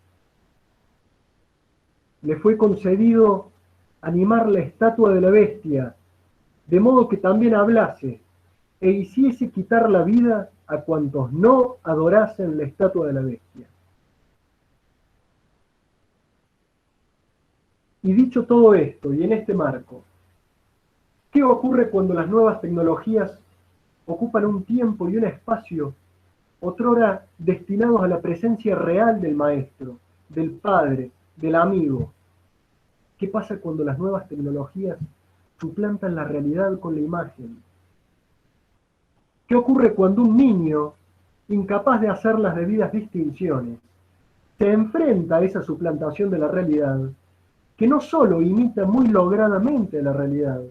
Le fue concedido animar la estatua de la bestia, de modo que también hablase e hiciese quitar la vida a cuantos no adorasen la estatua de la bestia. Y dicho todo esto, y en este marco, ¿qué ocurre cuando las nuevas tecnologías ocupan un tiempo y un espacio otrora destinados a la presencia real del maestro, del padre, del amigo? ¿Qué pasa cuando las nuevas tecnologías suplantan la realidad con la imagen? ¿Qué ocurre cuando un niño, incapaz de hacer las debidas distinciones, se enfrenta a esa suplantación de la realidad, que no solo imita muy logradamente la realidad,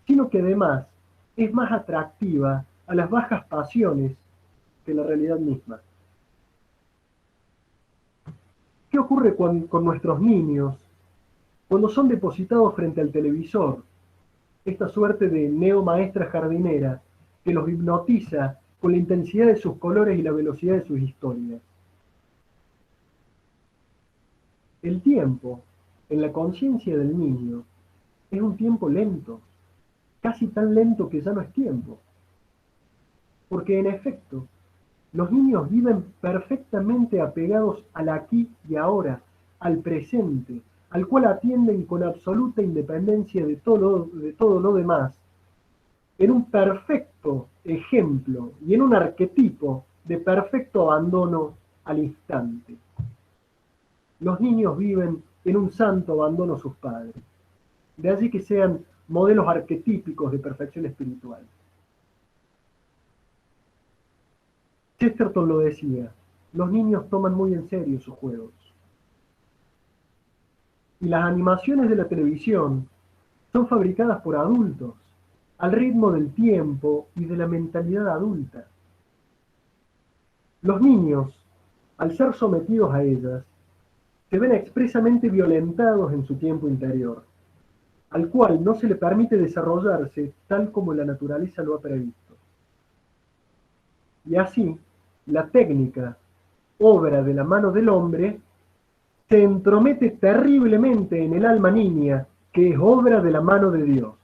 sino que además es más atractiva a las bajas pasiones que la realidad misma? ¿Qué ocurre con nuestros niños cuando son depositados frente al televisor, esta suerte de neomaestra jardinera que los hipnotiza con la intensidad de sus colores y la velocidad de sus historias? El tiempo, en la conciencia del niño, es un tiempo lento, casi tan lento que ya no es tiempo. Porque en efecto, los niños viven perfectamente apegados al aquí y ahora, al presente, al cual atienden con absoluta independencia de todo lo demás, en un perfecto ejemplo y en un arquetipo de perfecto abandono al instante. Los niños viven en un santo abandono a sus padres. De allí que sean modelos arquetípicos de perfección espiritual. Chesterton lo decía: los niños toman muy en serio sus juegos. Y las animaciones de la televisión son fabricadas por adultos, al ritmo del tiempo y de la mentalidad adulta. Los niños, al ser sometidos a ellas, se ven expresamente violentados en su tiempo interior, al cual no se le permite desarrollarse tal como la naturaleza lo ha previsto. Y así, la técnica, obra de la mano del hombre, se entromete terriblemente en el alma niña, que es obra de la mano de Dios.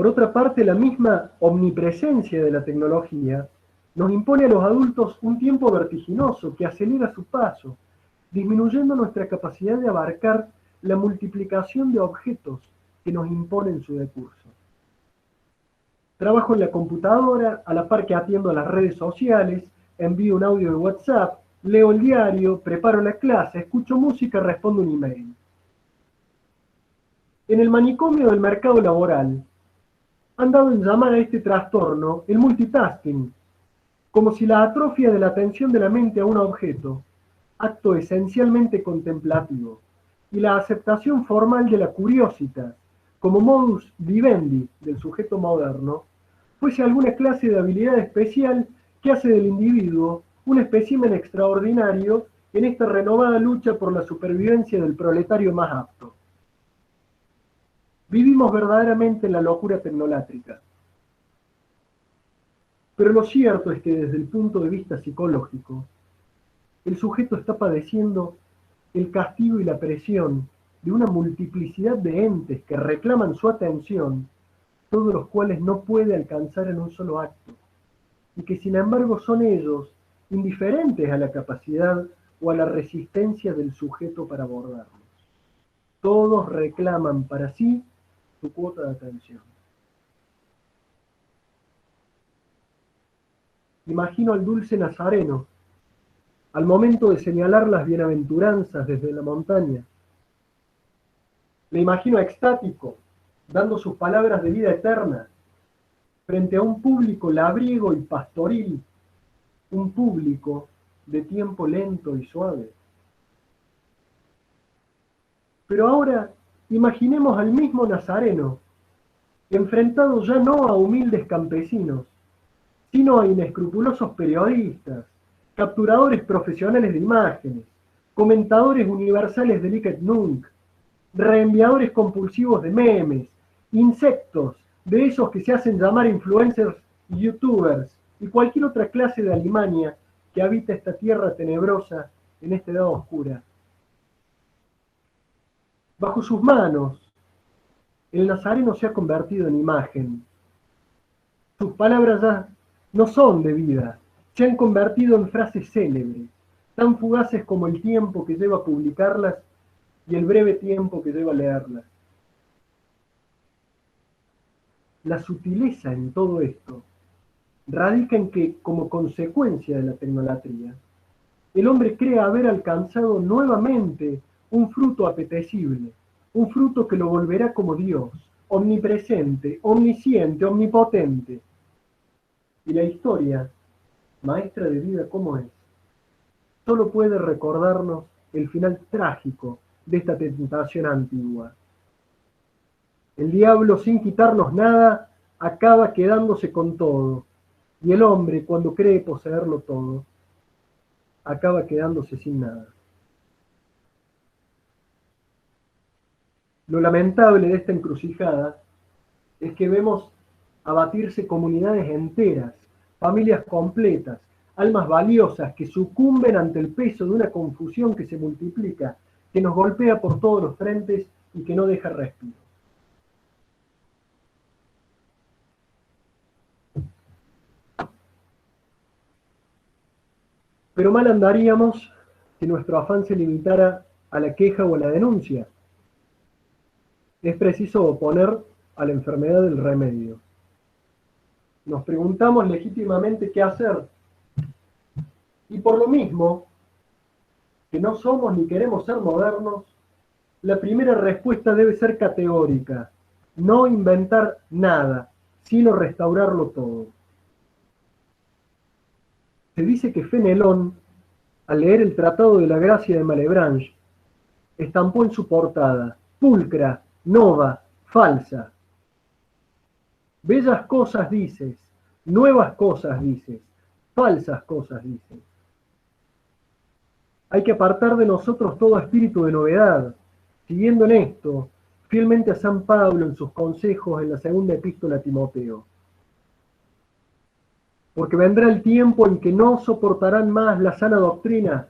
Por otra parte, la misma omnipresencia de la tecnología nos impone a los adultos un tiempo vertiginoso que acelera su paso, disminuyendo nuestra capacidad de abarcar la multiplicación de objetos que nos imponen su decurso. Trabajo en la computadora, a la par que atiendo a las redes sociales, envío un audio de WhatsApp, leo el diario, preparo la clase, escucho música, respondo un email. En el manicomio del mercado laboral, han dado en llamar a este trastorno el multitasking, como si la atrofia de la atención de la mente a un objeto, acto esencialmente contemplativo, y la aceptación formal de la curiosità, como modus vivendi del sujeto moderno, fuese alguna clase de habilidad especial que hace del individuo un espécimen extraordinario en esta renovada lucha por la supervivencia del proletario más apto. Vivimos verdaderamente en la locura tecnolátrica. Pero lo cierto es que desde el punto de vista psicológico, el sujeto está padeciendo el castigo y la presión de una multiplicidad de entes que reclaman su atención, todos los cuales no puede alcanzar en un solo acto, y que sin embargo son ellos indiferentes a la capacidad o a la resistencia del sujeto para abordarlos. Todos reclaman para sí su cuota de atención. Imagino al dulce Nazareno, al momento de señalar las bienaventuranzas desde la montaña. Le imagino extático, dando sus palabras de vida eterna, frente a un público labriego y pastoril, un público de tiempo lento y suave. Pero ahora imaginemos al mismo Nazareno, enfrentado ya no a humildes campesinos, sino a inescrupulosos periodistas, capturadores profesionales de imágenes, comentadores universales de Liket Nunc, reenviadores compulsivos de memes, insectos, de esos que se hacen llamar influencers y youtubers, y cualquier otra clase de alimaña que habita esta tierra tenebrosa en esta edad oscura. Bajo sus manos, el Nazareno se ha convertido en imagen. Sus palabras ya no son de vida, se han convertido en frases célebres, tan fugaces como el tiempo que lleva a publicarlas y el breve tiempo que lleva a leerlas. La sutileza en todo esto radica en que, como consecuencia de la tecnolatría, el hombre cree haber alcanzado nuevamente un fruto apetecible, un fruto que lo volverá como Dios, omnipresente, omnisciente, omnipotente. Y la historia, maestra de vida como es, solo puede recordarnos el final trágico de esta tentación antigua. El diablo, sin quitarnos nada, acaba quedándose con todo, y el hombre, cuando cree poseerlo todo, acaba quedándose sin nada. Lo lamentable de esta encrucijada es que vemos abatirse comunidades enteras, familias completas, almas valiosas que sucumben ante el peso de una confusión que se multiplica, que nos golpea por todos los frentes y que no deja respiro. Pero mal andaríamos si nuestro afán se limitara a la queja o a la denuncia. Es preciso oponer a la enfermedad del remedio. Nos preguntamos legítimamente qué hacer. Y por lo mismo, que no somos ni queremos ser modernos, la primera respuesta debe ser categórica. No inventar nada, sino restaurarlo todo. Se dice que Fenelón, al leer el Tratado de la Gracia de Malebranche, estampó en su portada: pulcra, nova, falsa. Bellas cosas dices, nuevas cosas dices, falsas cosas dices. Hay que apartar de nosotros todo espíritu de novedad, siguiendo en esto fielmente a San Pablo en sus consejos en la segunda epístola a Timoteo. Porque vendrá el tiempo en que no soportarán más la sana doctrina,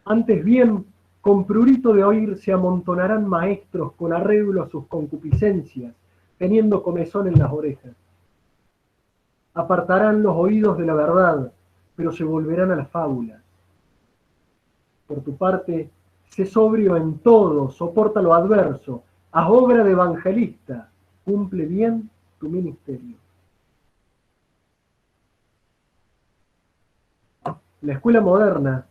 antes bien, con prurito de oír se amontonarán maestros con arreglo a sus concupiscencias, teniendo comezón en las orejas. Apartarán los oídos de la verdad, pero se volverán a las fábulas. Por tu parte, sé sobrio en todo, soporta lo adverso, haz obra de evangelista, cumple bien tu ministerio. La escuela moderna,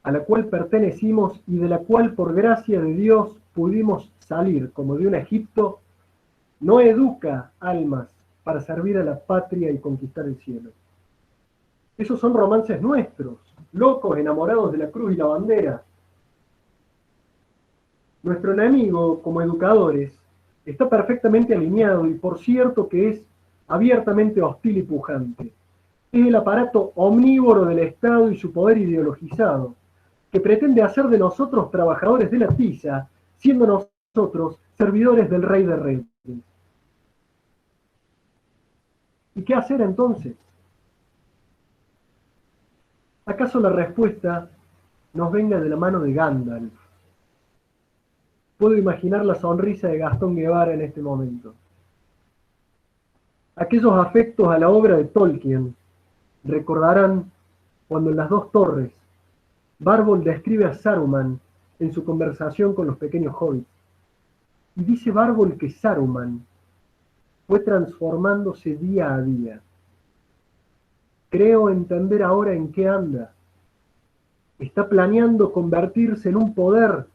a la cual pertenecimos y de la cual por gracia de Dios pudimos salir como de un Egipto, no educa almas para servir a la patria y conquistar el cielo. Esos son romances nuestros, locos, enamorados de la cruz y la bandera. Nuestro enemigo, como educadores, está perfectamente alineado y por cierto que es abiertamente hostil y pujante. Es el aparato omnívoro del Estado y su poder ideologizado, que pretende hacer de nosotros trabajadores de la tiza, siendo nosotros servidores del Rey de Reyes. ¿Y qué hacer entonces? ¿Acaso la respuesta nos venga de la mano de Gandalf? Puedo imaginar la sonrisa de Gastón Guevara en este momento. Aquellos afectos a la obra de Tolkien recordarán cuando en Las Dos Torres Bárbol describe a Saruman en su conversación con los pequeños hobbits. Y dice Bárbol que Saruman fue transformándose día a día. Creo entender ahora en qué anda. Está planeando convertirse en un poder.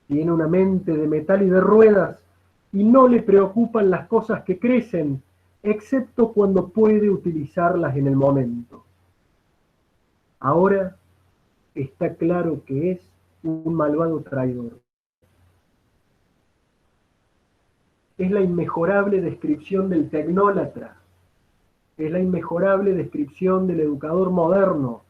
Tiene una mente de metal y de ruedas y no le preocupan las cosas que crecen, excepto cuando puede utilizarlas en el momento. Ahora está claro que es un malvado traidor. Es la inmejorable descripción del tecnólatra, es la inmejorable descripción del educador moderno,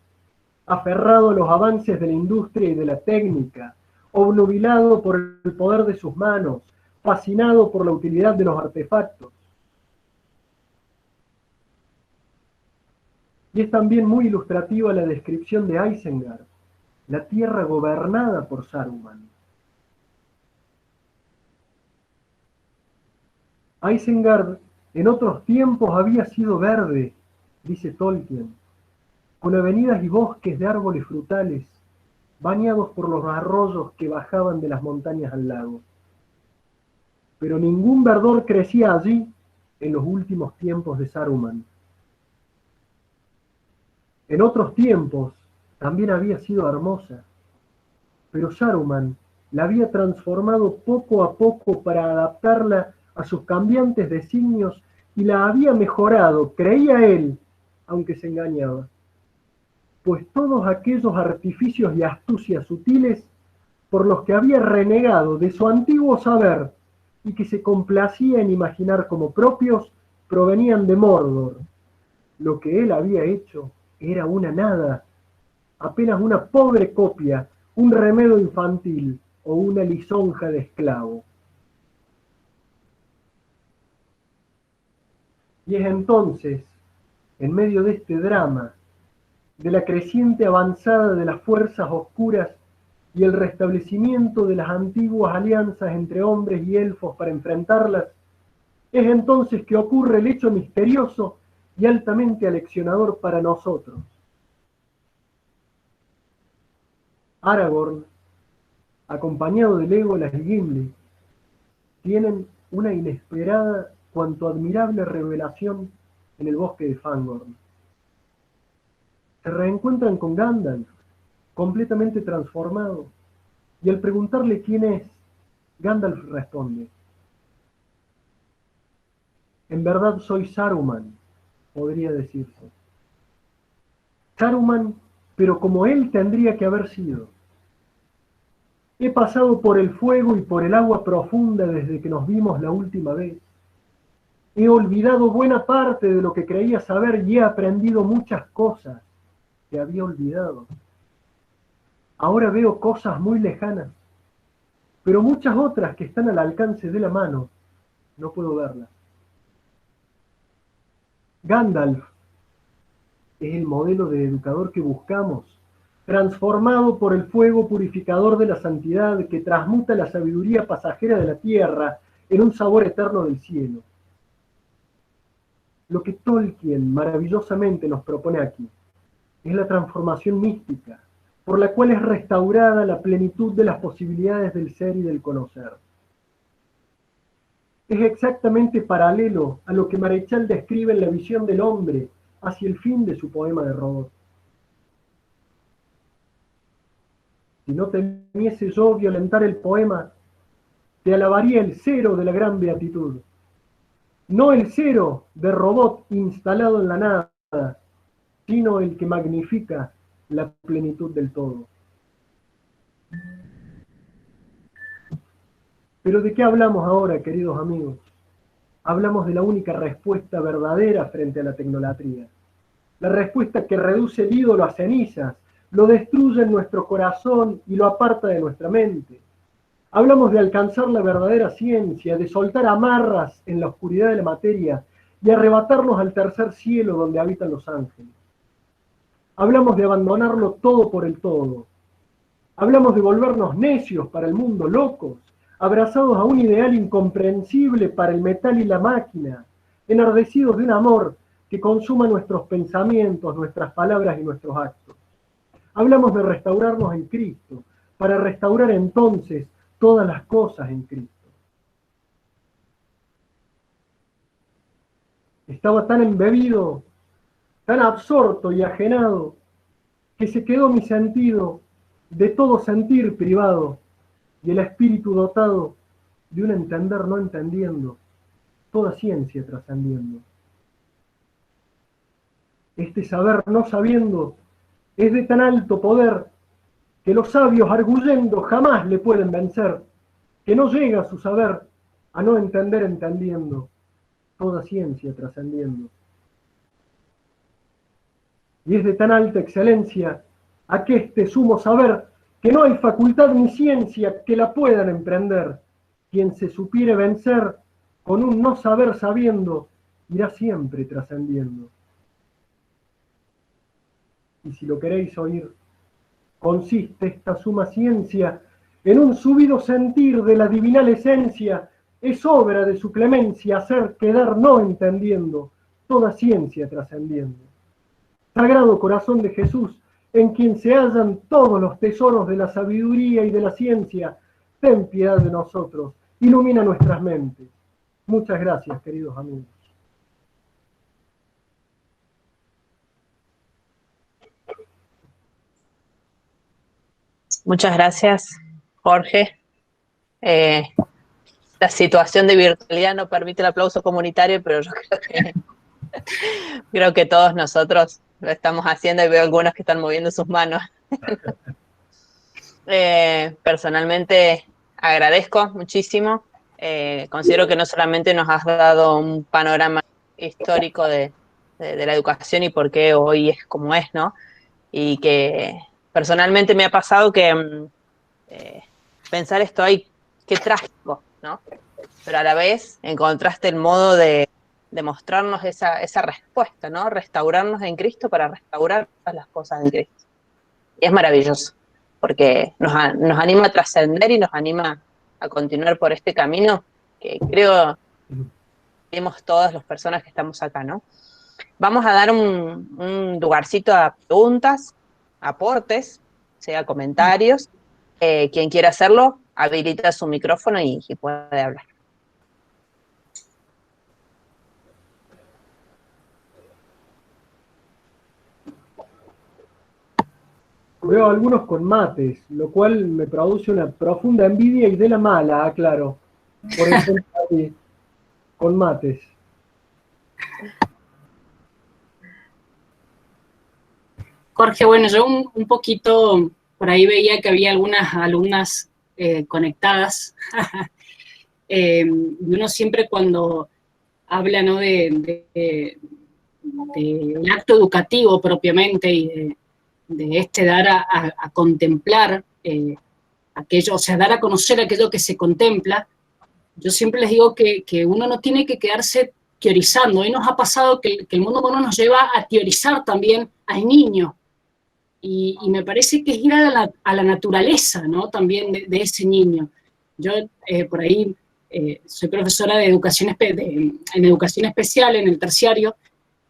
aferrado a los avances de la industria y de la técnica, obnubilado por el poder de sus manos, fascinado por la utilidad de los artefactos. Y es también muy ilustrativa la descripción de Isengard, la tierra gobernada por Saruman. Isengard en otros tiempos había sido verde, dice Tolkien, con avenidas y bosques de árboles frutales, bañados por los arroyos que bajaban de las montañas al lago. Pero ningún verdor crecía allí en los últimos tiempos de Saruman. En otros tiempos también había sido hermosa, pero Saruman la había transformado poco a poco para adaptarla a sus cambiantes designios y la había mejorado, creía él, aunque se engañaba. Pues todos aquellos artificios y astucias sutiles por los que había renegado de su antiguo saber y que se complacía en imaginar como propios, provenían de Mordor. Lo que él había hecho era una nada, apenas una pobre copia, un remedio infantil o una lisonja de esclavo. Y es entonces, en medio de este drama, de la creciente avanzada de las fuerzas oscuras y el restablecimiento de las antiguas alianzas entre hombres y elfos para enfrentarlas, es entonces que ocurre el hecho misterioso y altamente aleccionador para nosotros. Aragorn, acompañado de Legolas y Gimli, tienen una inesperada cuanto admirable revelación en el bosque de Fangorn. Se reencuentran con Gandalf, completamente transformado, y al preguntarle quién es, Gandalf responde: en verdad soy Saruman, podría decirse. Saruman, pero como él tendría que haber sido. He pasado por el fuego y por el agua profunda desde que nos vimos la última vez. He olvidado buena parte de lo que creía saber y he aprendido muchas cosas que había olvidado. Ahora veo cosas muy lejanas, pero muchas otras que están al alcance de la mano, no puedo verlas. Gandalf es el modelo de educador que buscamos, transformado por el fuego purificador de la santidad que transmuta la sabiduría pasajera de la tierra en un sabor eterno del cielo. Lo que Tolkien maravillosamente nos propone aquí es la transformación mística, por la cual es restaurada la plenitud de las posibilidades del ser y del conocer. Es exactamente paralelo a lo que Marechal describe en la visión del hombre hacia el fin de su poema de Robot. Si no temiese yo violentar el poema, te alabaría el cero de la gran beatitud. No el cero de Robot instalado en la nada, sino el que magnifica la plenitud del todo. Pero ¿de qué hablamos ahora, queridos amigos? Hablamos de la única respuesta verdadera frente a la tecnolatría. La respuesta que reduce el ídolo a cenizas, lo destruye en nuestro corazón y lo aparta de nuestra mente. Hablamos de alcanzar la verdadera ciencia, de soltar amarras en la oscuridad de la materia y arrebatarnos al tercer cielo donde habitan los ángeles. Hablamos de abandonarlo todo por el todo. Hablamos de volvernos necios para el mundo, locos, abrazados a un ideal incomprensible para el metal y la máquina, enardecidos de un amor que consuma nuestros pensamientos, nuestras palabras y nuestros actos. Hablamos de restaurarnos en Cristo, para restaurar entonces todas las cosas en Cristo. Estaba tan embebido, tan absorto y ajenado, que se quedó mi sentido de todo sentir privado, y el espíritu dotado de un entender no entendiendo, toda ciencia trascendiendo. Este saber no sabiendo es de tan alto poder que los sabios arguyendo jamás le pueden vencer, que no llega su saber a no entender entendiendo, toda ciencia trascendiendo. Y es de tan alta excelencia aqueste sumo saber que no hay facultad ni ciencia que la puedan emprender. Quien se supiere vencer con un no saber sabiendo, irá siempre trascendiendo. Y si lo queréis oír, consiste esta suma ciencia en un subido sentir de la divinal esencia, es obra de su clemencia hacer quedar no entendiendo, toda ciencia trascendiendo. Sagrado corazón de Jesús, en quien se hallan todos los tesoros de la sabiduría y de la ciencia, ten piedad de nosotros, ilumina nuestras mentes. Muchas gracias, queridos amigos. Muchas gracias, Jorge. La situación de virtualidad no permite el aplauso comunitario, pero yo creo que todos nosotros lo estamos haciendo y veo algunos que están moviendo sus manos. Personalmente agradezco muchísimo. Considero que no solamente nos has dado un panorama histórico de la educación y por qué hoy es como es, ¿no? Y que personalmente me ha pasado que pensar esto, ay, qué trágico, ¿no? Pero a la vez encontraste el modo de mostrarnos esa respuesta, ¿no? Restaurarnos en Cristo para restaurar todas las cosas en Cristo. Y es maravilloso, porque nos anima a trascender y nos anima a continuar por este camino que creo que vemos todas las personas que estamos acá, ¿no? Vamos a dar un lugarcito a preguntas, aportes, sea comentarios. Quien quiera hacerlo, habilita su micrófono y puede hablar. Veo algunos con mates, lo cual me produce una profunda envidia y de la mala, aclaro. Por ejemplo, con mates. Jorge, bueno, yo un poquito por ahí veía que había algunas alumnas conectadas. Y uno siempre cuando habla, ¿no?, del acto educativo propiamente y de dar a contemplar aquello, o sea, dar a conocer aquello que se contempla, yo siempre les digo que uno no tiene que quedarse teorizando. Hoy nos ha pasado que el mundo moderno nos lleva a teorizar también al niño. Y me parece que es ir a la naturaleza, ¿no?, también de ese niño. Yo por ahí soy profesora de educación, en educación especial en el terciario,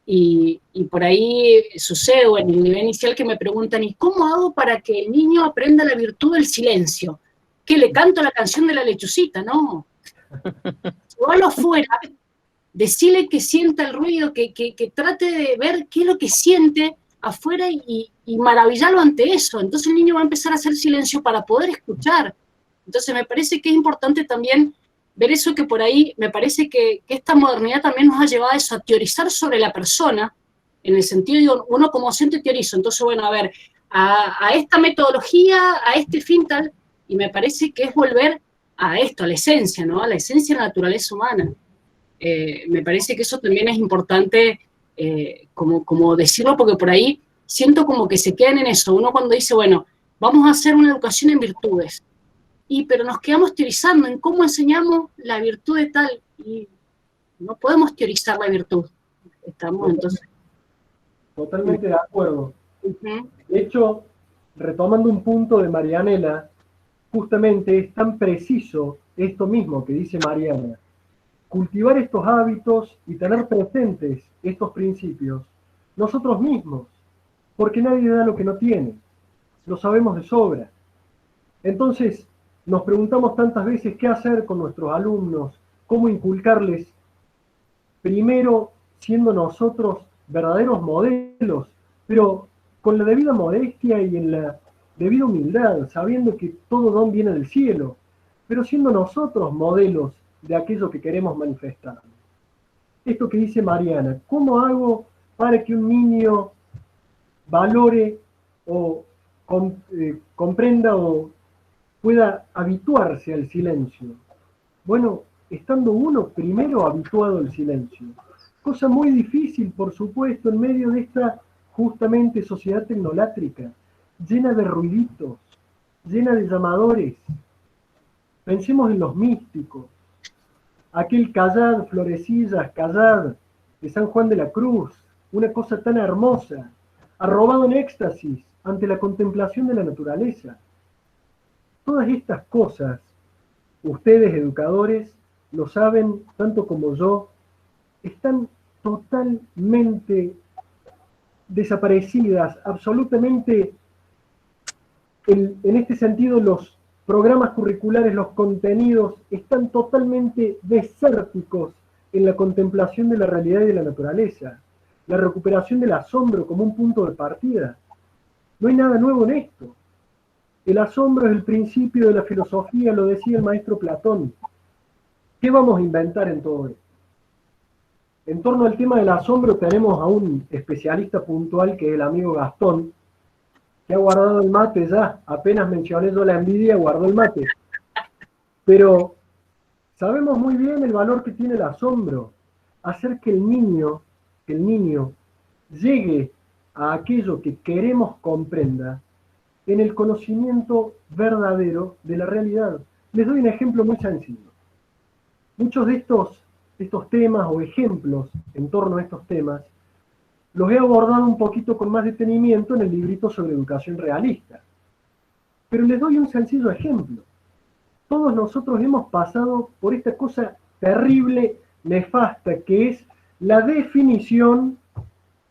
y por ahí sucede, o en el nivel inicial, que me preguntan, ¿y cómo hago para que el niño aprenda la virtud del silencio? ¿Que le canto la canción de la lechucita? No. Llévalo afuera, decirle que sienta el ruido, que trate de ver qué es lo que siente afuera y maravillarlo ante eso. Entonces el niño va a empezar a hacer silencio para poder escuchar. Entonces me parece que es importante también ver eso, que por ahí me parece que esta modernidad también nos ha llevado a eso, a teorizar sobre la persona, en el sentido de uno como docente teorizo. Entonces, bueno, a ver, a esta metodología, a este fin tal, y me parece que es volver a esto, a la esencia, ¿no? A la esencia de la naturaleza humana. Me parece que eso también es importante como decirlo, porque por ahí siento como que se quedan en eso. Uno cuando dice, bueno, vamos a hacer una educación en virtudes, pero nos quedamos teorizando en cómo enseñamos la virtud de tal, y no podemos teorizar la virtud. Estamos entonces... Totalmente de acuerdo. De hecho, retomando un punto de Marianela, justamente es tan preciso esto mismo que dice Mariana. Cultivar estos hábitos y tener presentes estos principios nosotros mismos, porque nadie da lo que no tiene, lo sabemos de sobra. Entonces, nos preguntamos tantas veces qué hacer con nuestros alumnos, cómo inculcarles, primero siendo nosotros verdaderos modelos, pero con la debida modestia y en la debida humildad, sabiendo que todo don viene del cielo, pero siendo nosotros modelos de aquello que queremos manifestar. Esto que dice Mariana, ¿cómo hago para que un niño valore o comprenda o pueda habituarse al silencio? Bueno, estando uno primero habituado al silencio. Cosa muy difícil, por supuesto, en medio de esta justamente sociedad tecnolátrica, llena de ruiditos, llena de llamadores. Pensemos en los místicos. Aquel callad, florecillas, callad, de San Juan de la Cruz, una cosa tan hermosa, arrobado en éxtasis ante la contemplación de la naturaleza. Todas estas cosas, ustedes educadores lo saben tanto como yo, están totalmente desaparecidas, absolutamente, en este sentido los programas curriculares, los contenidos, están totalmente desérticos en la contemplación de la realidad y de la naturaleza, la recuperación del asombro como un punto de partida. No hay nada nuevo en esto. El asombro es el principio de la filosofía, lo decía el maestro Platón. ¿Qué vamos a inventar en todo esto? En torno al tema del asombro tenemos a un especialista puntual que es el amigo Gastón, que ha guardado el mate ya, apenas mencioné yo la envidia, guardó el mate. Pero sabemos muy bien el valor que tiene el asombro, hacer que el niño llegue a aquello que queremos comprenda en el conocimiento verdadero de la realidad. Les doy un ejemplo muy sencillo. Muchos de estos temas o ejemplos en torno a estos temas los he abordado un poquito con más detenimiento en el librito sobre educación realista. Pero les doy un sencillo ejemplo. Todos nosotros hemos pasado por esta cosa terrible, nefasta, que es la definición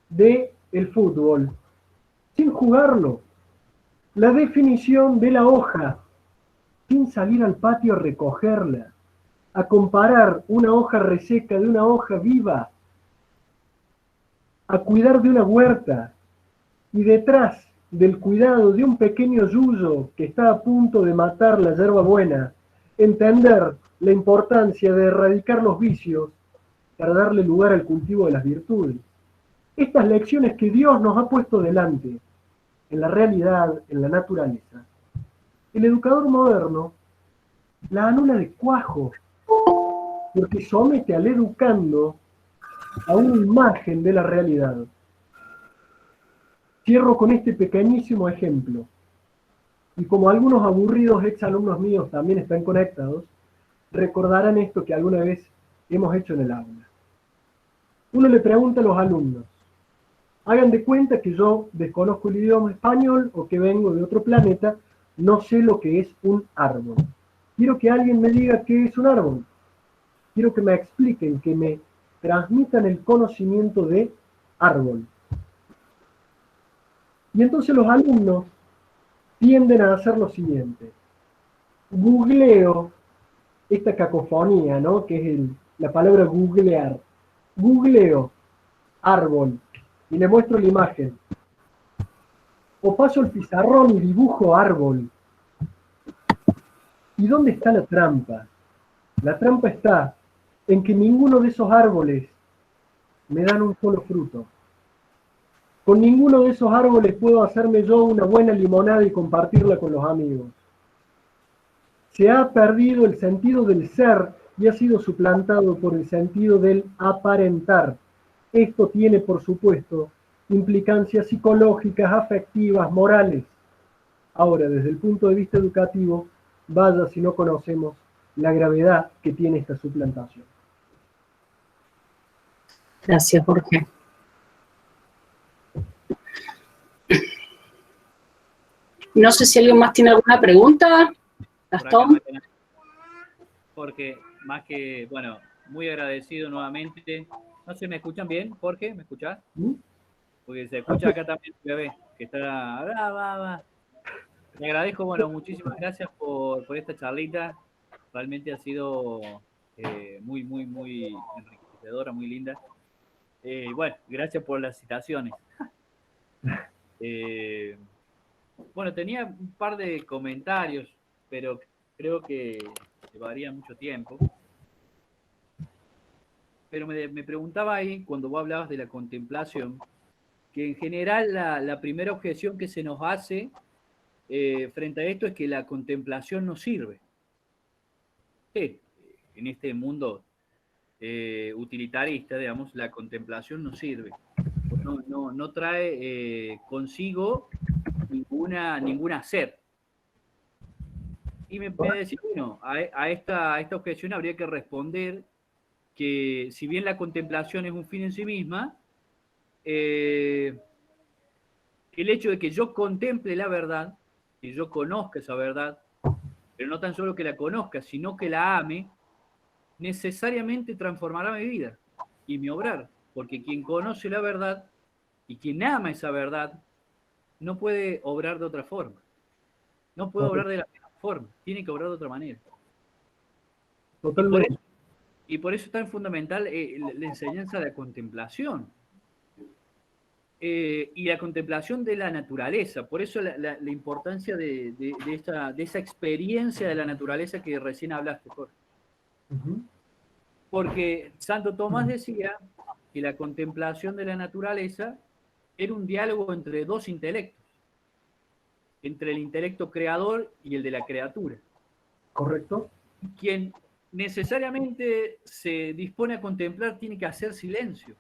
del fútbol, sin jugarlo. La definición de la hoja, sin salir al patio a recogerla, a comparar una hoja reseca de una hoja viva, a cuidar de una huerta, y detrás del cuidado de un pequeño yuyo que está a punto de matar la hierba buena, entender la importancia de erradicar los vicios para darle lugar al cultivo de las virtudes. Estas lecciones que Dios nos ha puesto delante, en la realidad, en la naturaleza, el educador moderno la anula de cuajo, porque somete al educando a una imagen de la realidad. Cierro con este pequeñísimo ejemplo, y como algunos aburridos exalumnos míos también están conectados, recordarán esto que alguna vez hemos hecho en el aula. Uno le pregunta a los alumnos, hagan de cuenta que yo desconozco el idioma español o que vengo de otro planeta, no sé lo que es un árbol. Quiero que alguien me diga qué es un árbol. quiero que me expliquen, que me transmitan el conocimiento de árbol. Y entonces los alumnos tienden a hacer lo siguiente. Googleo esta cacofonía, ¿no? Que es la palabra googlear. Googleo árbol y le muestro la imagen. O paso el pizarrón y dibujo árbol. ¿Y dónde está la trampa? La trampa está en que ninguno de esos árboles me dan un solo fruto. Con ninguno de esos árboles puedo hacerme yo una buena limonada y compartirla con los amigos. Se ha perdido el sentido del ser y ha sido suplantado por el sentido del aparentar. Esto tiene, por supuesto, implicancias psicológicas, afectivas, morales. Ahora, desde el punto de vista educativo, vaya si no conocemos la gravedad que tiene esta suplantación. Gracias, Jorge. No sé si alguien más tiene alguna pregunta. Gastón. Jorge, más que, bueno, muy agradecido nuevamente. No sé, ¿me escuchan bien, Jorge? ¿Me escuchás? Porque se escucha acá también el bebé, que está... va. Le agradezco, bueno, muchísimas gracias por esta charlita. Realmente ha sido muy enriquecedora, muy linda. Bueno, gracias por las citaciones. Bueno, tenía un par de comentarios, pero creo que llevaría mucho tiempo. Pero me preguntaba ahí, cuando vos hablabas de la contemplación, que en general la primera objeción que se nos hace frente a esto es que la contemplación no sirve. En este mundo utilitarista, digamos, la contemplación no sirve. No trae consigo ningún hacer. Y me decía, bueno, a esta objeción habría que responder que si bien la contemplación es un fin en sí misma, el hecho de que yo contemple la verdad, que yo conozca esa verdad, pero no tan solo que la conozca, sino que la ame, necesariamente transformará mi vida y mi obrar, porque quien conoce la verdad y quien ama esa verdad, no puede obrar de otra forma. No puede obrar de la misma forma, tiene que obrar de otra manera. Totalmente. Y por eso es tan fundamental la enseñanza de la contemplación. Y la contemplación de la naturaleza. Por eso la importancia de esa experiencia de la naturaleza que recién hablaste, Jorge. Porque Santo Tomás decía que la contemplación de la naturaleza era un diálogo entre dos intelectos, entre el intelecto creador y el de la criatura. ¿Correcto? Quien necesariamente se dispone a contemplar tiene que hacer silencio,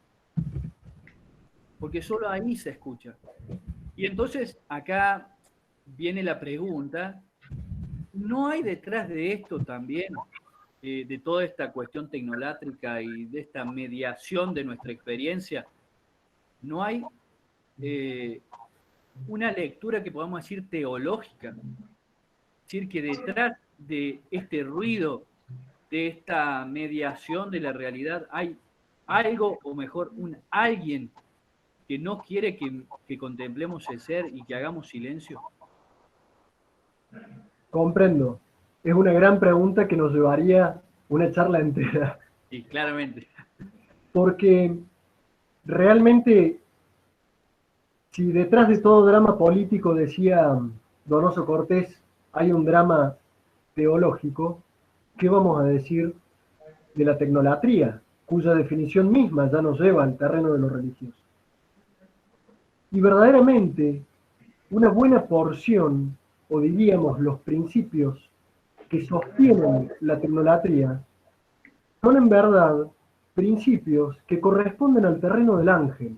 porque solo ahí se escucha. Y entonces acá viene la pregunta, ¿no hay detrás de esto también, de toda esta cuestión tecnolátrica y de esta mediación de nuestra experiencia, no hay una lectura que podamos decir teológica? Es decir, que detrás de este ruido, de esta mediación de la realidad, hay algo, o mejor, un alguien que no quiere que contemplemos el ser y que hagamos silencio. Comprendo. Es una gran pregunta que nos llevaría una charla entera. Y claramente. Porque realmente, si detrás de todo drama político, decía Donoso Cortés, hay un drama teológico, ¿qué vamos a decir de la tecnolatría, cuya definición misma ya nos lleva al terreno de lo religioso? Y verdaderamente, una buena porción, o diríamos los principios que sostienen la tecnolatría, son en verdad principios que corresponden al terreno del ángel.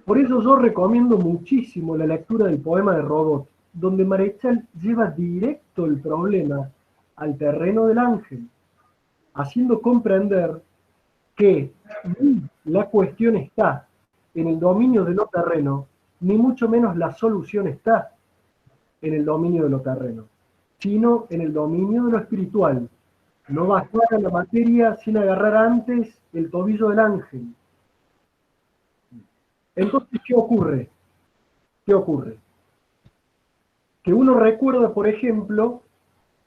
Por eso yo recomiendo muchísimo la lectura del poema de Rodot, donde Marechal lleva directo el problema al terreno del ángel, haciendo comprender que ni la cuestión está en el dominio de lo terreno, ni mucho menos la solución está en el dominio de lo terreno, sino en el dominio de lo espiritual, no bajar a la materia sin agarrar antes el tobillo del ángel. Entonces, ¿qué ocurre? ¿Qué ocurre? Que uno recuerda, por ejemplo,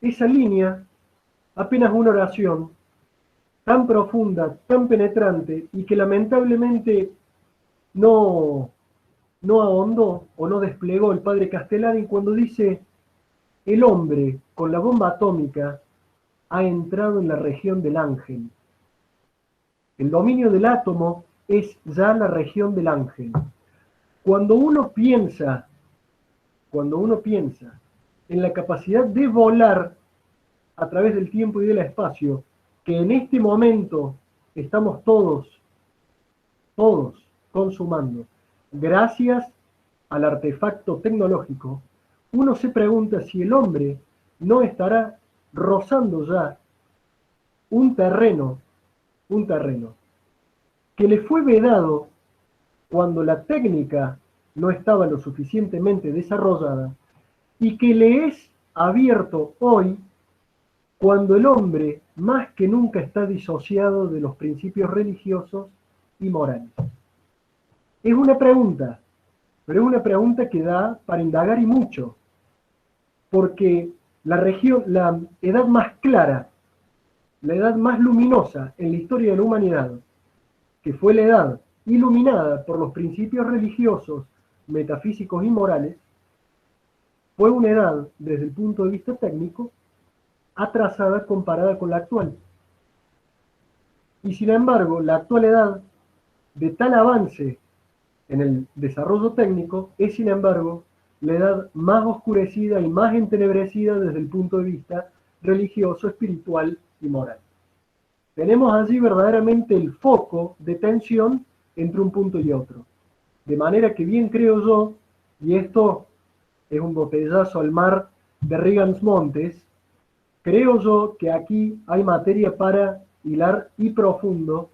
esa línea, apenas una oración, tan profunda, tan penetrante, y que lamentablemente no ahondó o no desplegó el padre Castellani cuando dice: el hombre con la bomba atómica ha entrado en la región del ángel. El dominio del átomo es ya la región del ángel. Cuando uno piensa en la capacidad de volar a través del tiempo y del espacio, que en este momento estamos todos consumando, gracias al artefacto tecnológico, uno se pregunta si el hombre no estará rozando ya un terreno que le fue vedado cuando la técnica no estaba lo suficientemente desarrollada, y que le es abierto hoy cuando el hombre más que nunca está disociado de los principios religiosos y morales. Es una pregunta, pero es una pregunta que da para indagar y mucho, porque la edad más clara, la edad más luminosa en la historia de la humanidad, que fue la edad iluminada por los principios religiosos, metafísicos y morales, fue una edad, desde el punto de vista técnico, atrasada comparada con la actual. Y sin embargo, la actual edad, de tal avance en el desarrollo técnico, es sin embargo la edad más oscurecida y más entenebrecida desde el punto de vista religioso, espiritual y moral. Tenemos allí verdaderamente el foco de tensión entre un punto y otro. De manera que bien creo yo, y esto es un botellazo al mar de Rigans Montes, creo yo que aquí hay materia para hilar y profundo,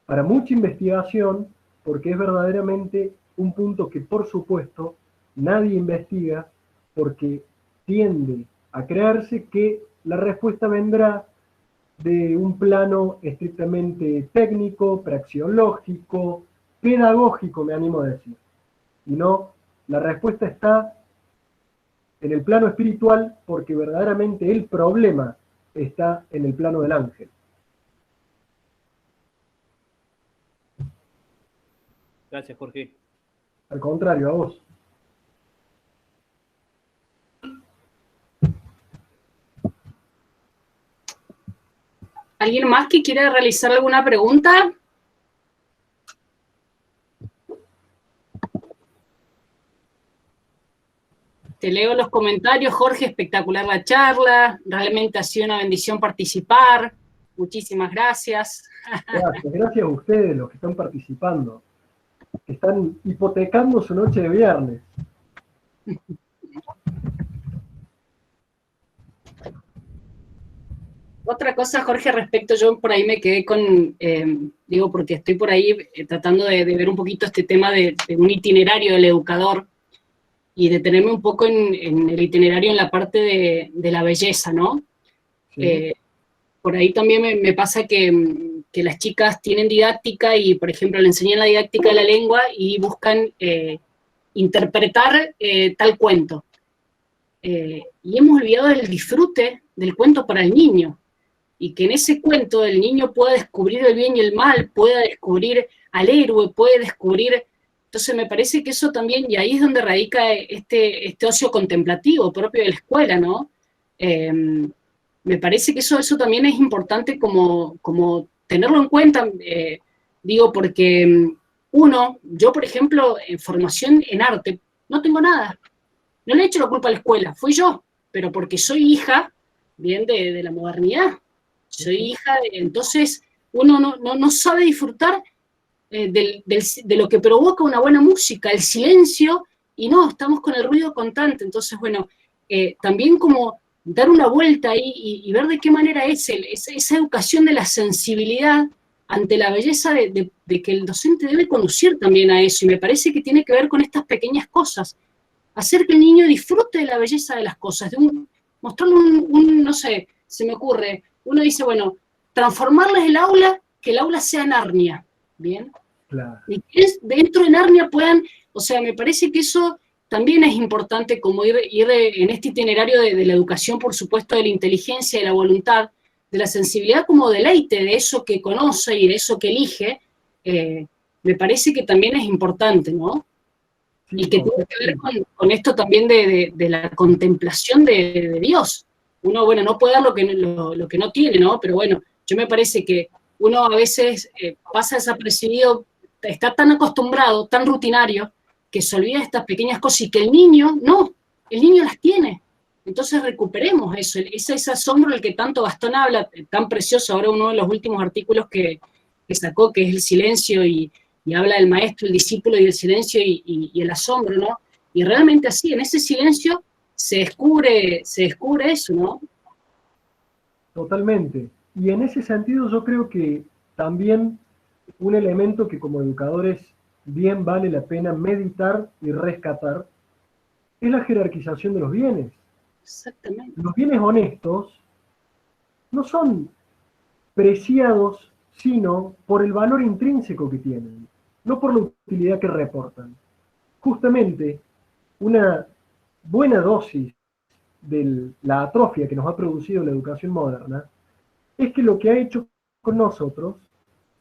para mucha investigación, porque es verdaderamente un punto que, por supuesto, nadie investiga, porque tiende a creerse que la respuesta vendrá de un plano estrictamente técnico, praxeológico, pedagógico, me animo a decir. Y no, la respuesta está en el plano espiritual, porque verdaderamente el problema está en el plano del ángel. Gracias, Jorge. Al contrario, a vos. ¿Alguien más que quiera realizar alguna pregunta? Te leo los comentarios. Jorge, espectacular la charla. Realmente ha sido una bendición participar. Muchísimas gracias. Gracias a ustedes, los que están participando, que están hipotecando su noche de viernes. Otra cosa, Jorge, respecto, yo por ahí me quedé con, digo, porque estoy por ahí tratando de ver un poquito este tema de un itinerario del educador y detenerme un poco en el itinerario en la parte de la belleza, ¿no? Sí. Por ahí también me pasa que las chicas tienen didáctica y, por ejemplo, le enseñan la didáctica de la lengua y buscan interpretar tal cuento. Y hemos olvidado del disfrute del cuento para el niño. Y que en ese cuento el niño pueda descubrir el bien y el mal, pueda descubrir al héroe, puede descubrir... Entonces me parece que eso también, y ahí es donde radica este ocio contemplativo propio de la escuela, ¿no? Me parece que eso también es importante como tenerlo en cuenta, digo, porque yo por ejemplo, en formación en arte, no tengo nada. No le he hecho la culpa a la escuela, fui yo, pero porque soy hija, bien, de la modernidad. Soy hija, entonces uno no sabe disfrutar de lo que provoca una buena música, el silencio, y no, estamos con el ruido constante. Entonces, bueno, también como dar una vuelta ahí y ver de qué manera es esa educación de la sensibilidad ante la belleza de que el docente debe conducir también a eso, y me parece que tiene que ver con estas pequeñas cosas, hacer que el niño disfrute de la belleza de las cosas, mostrarle no sé, se me ocurre, uno dice, bueno, transformarles el aula, que el aula sea Narnia, ¿bien? Claro. Y que dentro de Narnia puedan, o sea, me parece que eso también es importante, como ir en este itinerario de la educación, por supuesto, de la inteligencia, de la voluntad, de la sensibilidad como deleite, de eso que conoce y de eso que elige, me parece que también es importante, ¿no? Sí, Y que tiene que ver con esto también de la contemplación de Dios. Uno, bueno, no puede dar lo que no tiene, ¿no? Pero bueno, yo me parece que uno a veces pasa desapercibido, está tan acostumbrado, tan rutinario, que se olvida de estas pequeñas cosas y que el niño, no, el niño las tiene. Entonces recuperemos eso, ese asombro del que tanto Gastón habla, tan precioso, ahora uno de los últimos artículos que sacó, que es el silencio y habla del maestro, el discípulo y el silencio y el asombro, ¿no? Y realmente así, en ese silencio se descubre eso, ¿no? Totalmente. Y en ese sentido yo creo que también un elemento que como educadores bien vale la pena meditar y rescatar es la jerarquización de los bienes. Exactamente. Los bienes honestos no son preciados sino por el valor intrínseco que tienen, no por la utilidad que reportan. Justamente una buena dosis de la atrofia que nos ha producido la educación moderna es que lo que ha hecho con nosotros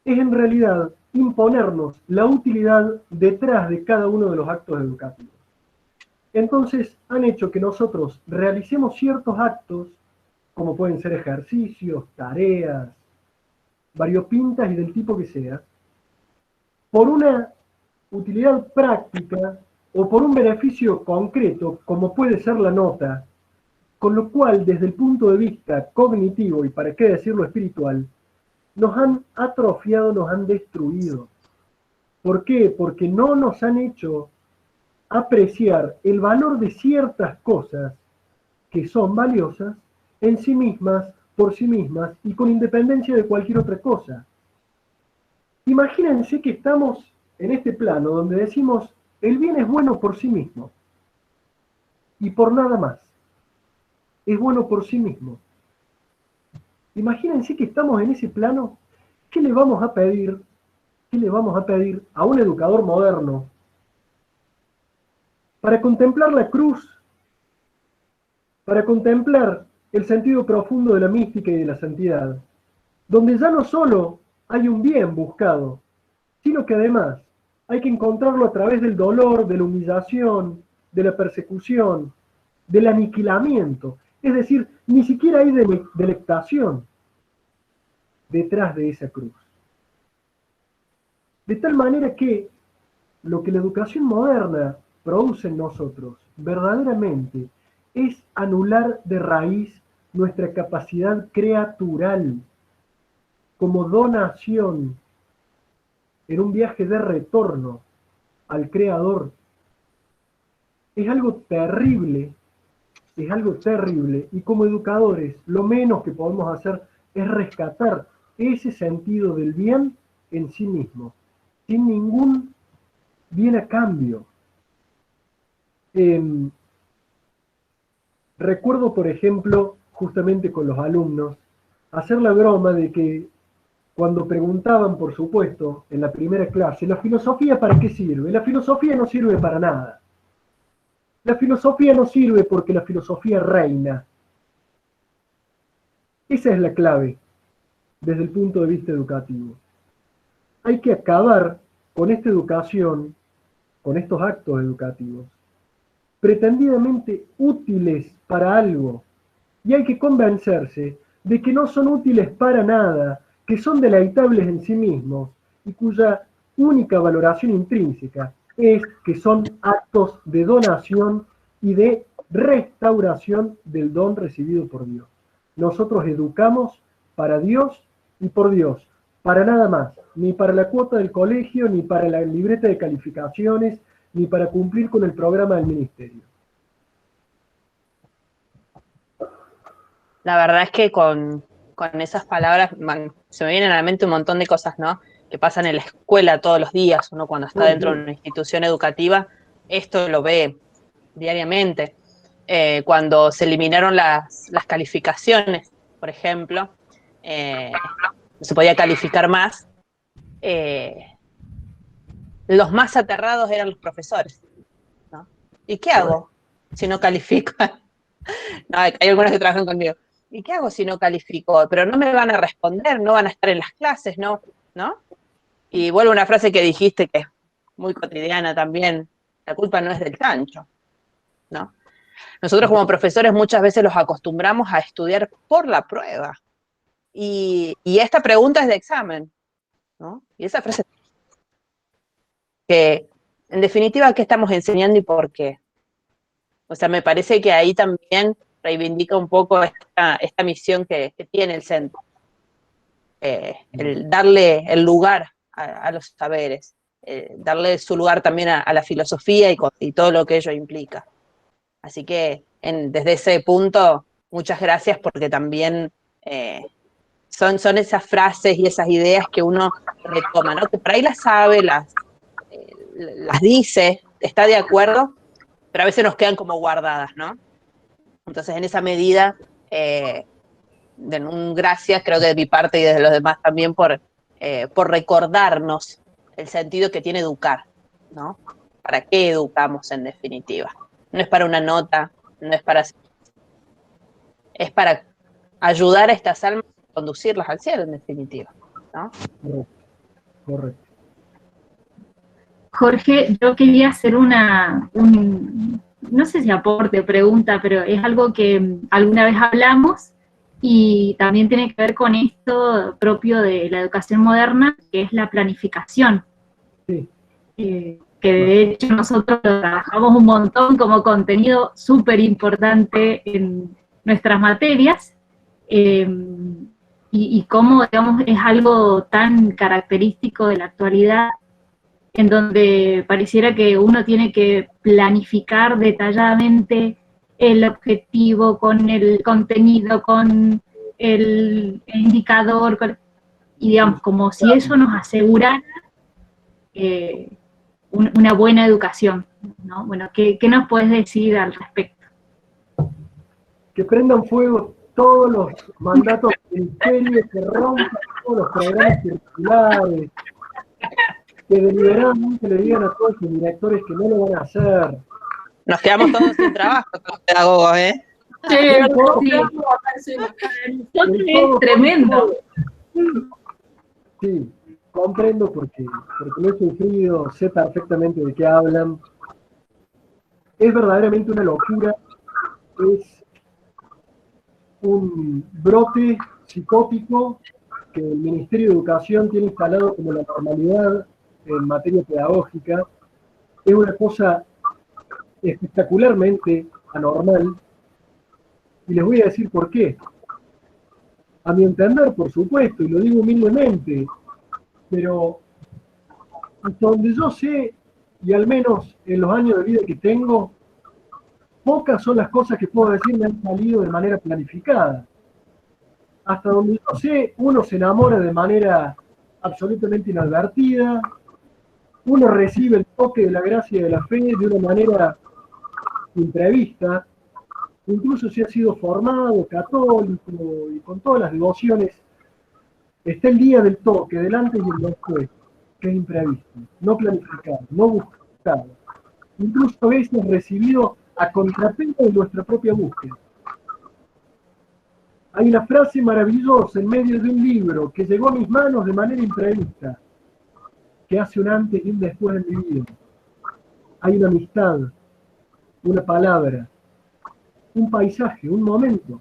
es en realidad imponernos la utilidad detrás de cada uno de los actos educativos. Entonces han hecho que nosotros realicemos ciertos actos, como pueden ser ejercicios, tareas, variopintas y del tipo que sea, por una utilidad práctica o por un beneficio concreto, como puede ser la nota, con lo cual desde el punto de vista cognitivo y para qué decirlo espiritual, nos han atrofiado, nos han destruido. ¿Por qué? Porque no nos han hecho apreciar el valor de ciertas cosas que son valiosas en sí mismas, por sí mismas y con independencia de cualquier otra cosa. Imagínense que estamos en este plano donde decimos el bien es bueno por sí mismo y por nada más. Es bueno por sí mismo. Imagínense que estamos en ese plano. ¿Qué le vamos a pedir? ¿Qué le vamos a pedir a un educador moderno para contemplar la cruz, para contemplar el sentido profundo de la mística y de la santidad, donde ya no solo hay un bien buscado, sino que además hay que encontrarlo a través del dolor, de la humillación, de la persecución, del aniquilamiento? Es decir, ni siquiera hay delectación detrás de esa cruz. De tal manera que lo que la educación moderna produce en nosotros verdaderamente es anular de raíz nuestra capacidad creatural como donación en un viaje de retorno al Creador. Es algo terrible, y como educadores lo menos que podemos hacer es rescatar ese sentido del bien en sí mismo, sin ningún bien a cambio. Recuerdo, por ejemplo, justamente con los alumnos, hacer la broma de que cuando preguntaban, por supuesto, en la primera clase, ¿la filosofía para qué sirve? La filosofía no sirve para nada. La filosofía no sirve porque la filosofía reina. Esa es la clave desde el punto de vista educativo. Hay que acabar con esta educación, con estos actos educativos, pretendidamente útiles para algo, y hay que convencerse de que no son útiles para nada, que son deleitables en sí mismos, y cuya única valoración intrínseca es que son actos de donación y de restauración del don recibido por Dios. Nosotros educamos para Dios y por Dios, para nada más, ni para la cuota del colegio, ni para la libreta de calificaciones, ni para cumplir con el programa del ministerio. La verdad es que con esas palabras se me vienen a la mente un montón de cosas, ¿no? Que pasan en la escuela todos los días. Uno cuando está dentro de una institución educativa, esto lo ve diariamente. Cuando se eliminaron las calificaciones, por ejemplo, no se podía calificar más, los más aterrados eran los profesores, ¿no? ¿Y qué hago si no califico? No, hay algunos que trabajan conmigo. ¿Y qué hago si no califico? Pero no me van a responder, no van a estar en las clases, ¿no? Y vuelvo a una frase que dijiste que es muy cotidiana también, la culpa no es del chancho, ¿no? Nosotros como profesores muchas veces los acostumbramos a estudiar por la prueba. Y esta pregunta es de examen, ¿no? Y esa frase que, en definitiva, ¿qué estamos enseñando y por qué? O sea, me parece que ahí también reivindica un poco esta misión que tiene el centro. El darle el lugar a los saberes, darle su lugar también a la filosofía y todo lo que ello implica. Así que desde ese punto, muchas gracias porque también son esas frases y esas ideas que uno retoma, ¿no? Que por ahí las sabe, las dice, está de acuerdo, pero a veces nos quedan como guardadas, ¿no? Entonces, en esa medida, un gracias, creo que de mi parte y de los demás también, por recordarnos el sentido que tiene educar, ¿no? ¿Para qué educamos en definitiva? No es para una nota, no es para... Es para ayudar a estas almas a conducirlas al cielo, en definitiva, ¿no? Correcto. Jorge, yo quería hacer no sé si aporte o pregunta, pero es algo que alguna vez hablamos y también tiene que ver con esto propio de la educación moderna, que es la planificación. Sí. Que de hecho nosotros lo trabajamos un montón como contenido súper importante en nuestras materias, y cómo, digamos, es algo tan característico de la actualidad, en donde pareciera que uno tiene que planificar detalladamente el objetivo con el contenido, con el indicador, y digamos, como si eso nos asegurara una buena educación, ¿no? Bueno, ¿qué nos puedes decir al respecto? Que prendan fuego todos los mandatos del ministerio, que rompan todos los programas circulares, que deliberadamente le digan a todos los directores que no lo van a hacer. Nos quedamos todos sin trabajo con los pedagogos, ¿eh? Sí, es tremendo. Sí, comprendo porque lo he sufrido, sé perfectamente de qué hablan. Es verdaderamente una locura, es un brote psicótico que el Ministerio de Educación tiene instalado como la normalidad en materia pedagógica. Es una cosa espectacularmente anormal, y les voy a decir por qué. A mi entender, por supuesto, y lo digo humildemente, pero hasta donde yo sé, y al menos en los años de vida que tengo, pocas son las cosas que puedo decir me han salido de manera planificada. Hasta donde yo sé, uno se enamora de manera absolutamente inadvertida, uno recibe el toque de la gracia y de la fe de una manera imprevista, incluso si ha sido formado, católico y con todas las devociones, está el día del toque, del antes y el después, que es imprevisto, no planificado, no buscado, incluso a veces recibido a contrapelo de nuestra propia búsqueda. Hay una frase maravillosa en medio de un libro que llegó a mis manos de manera imprevista, que hace un antes y un después en mi vida. Hay una amistad, una palabra, un paisaje, un momento.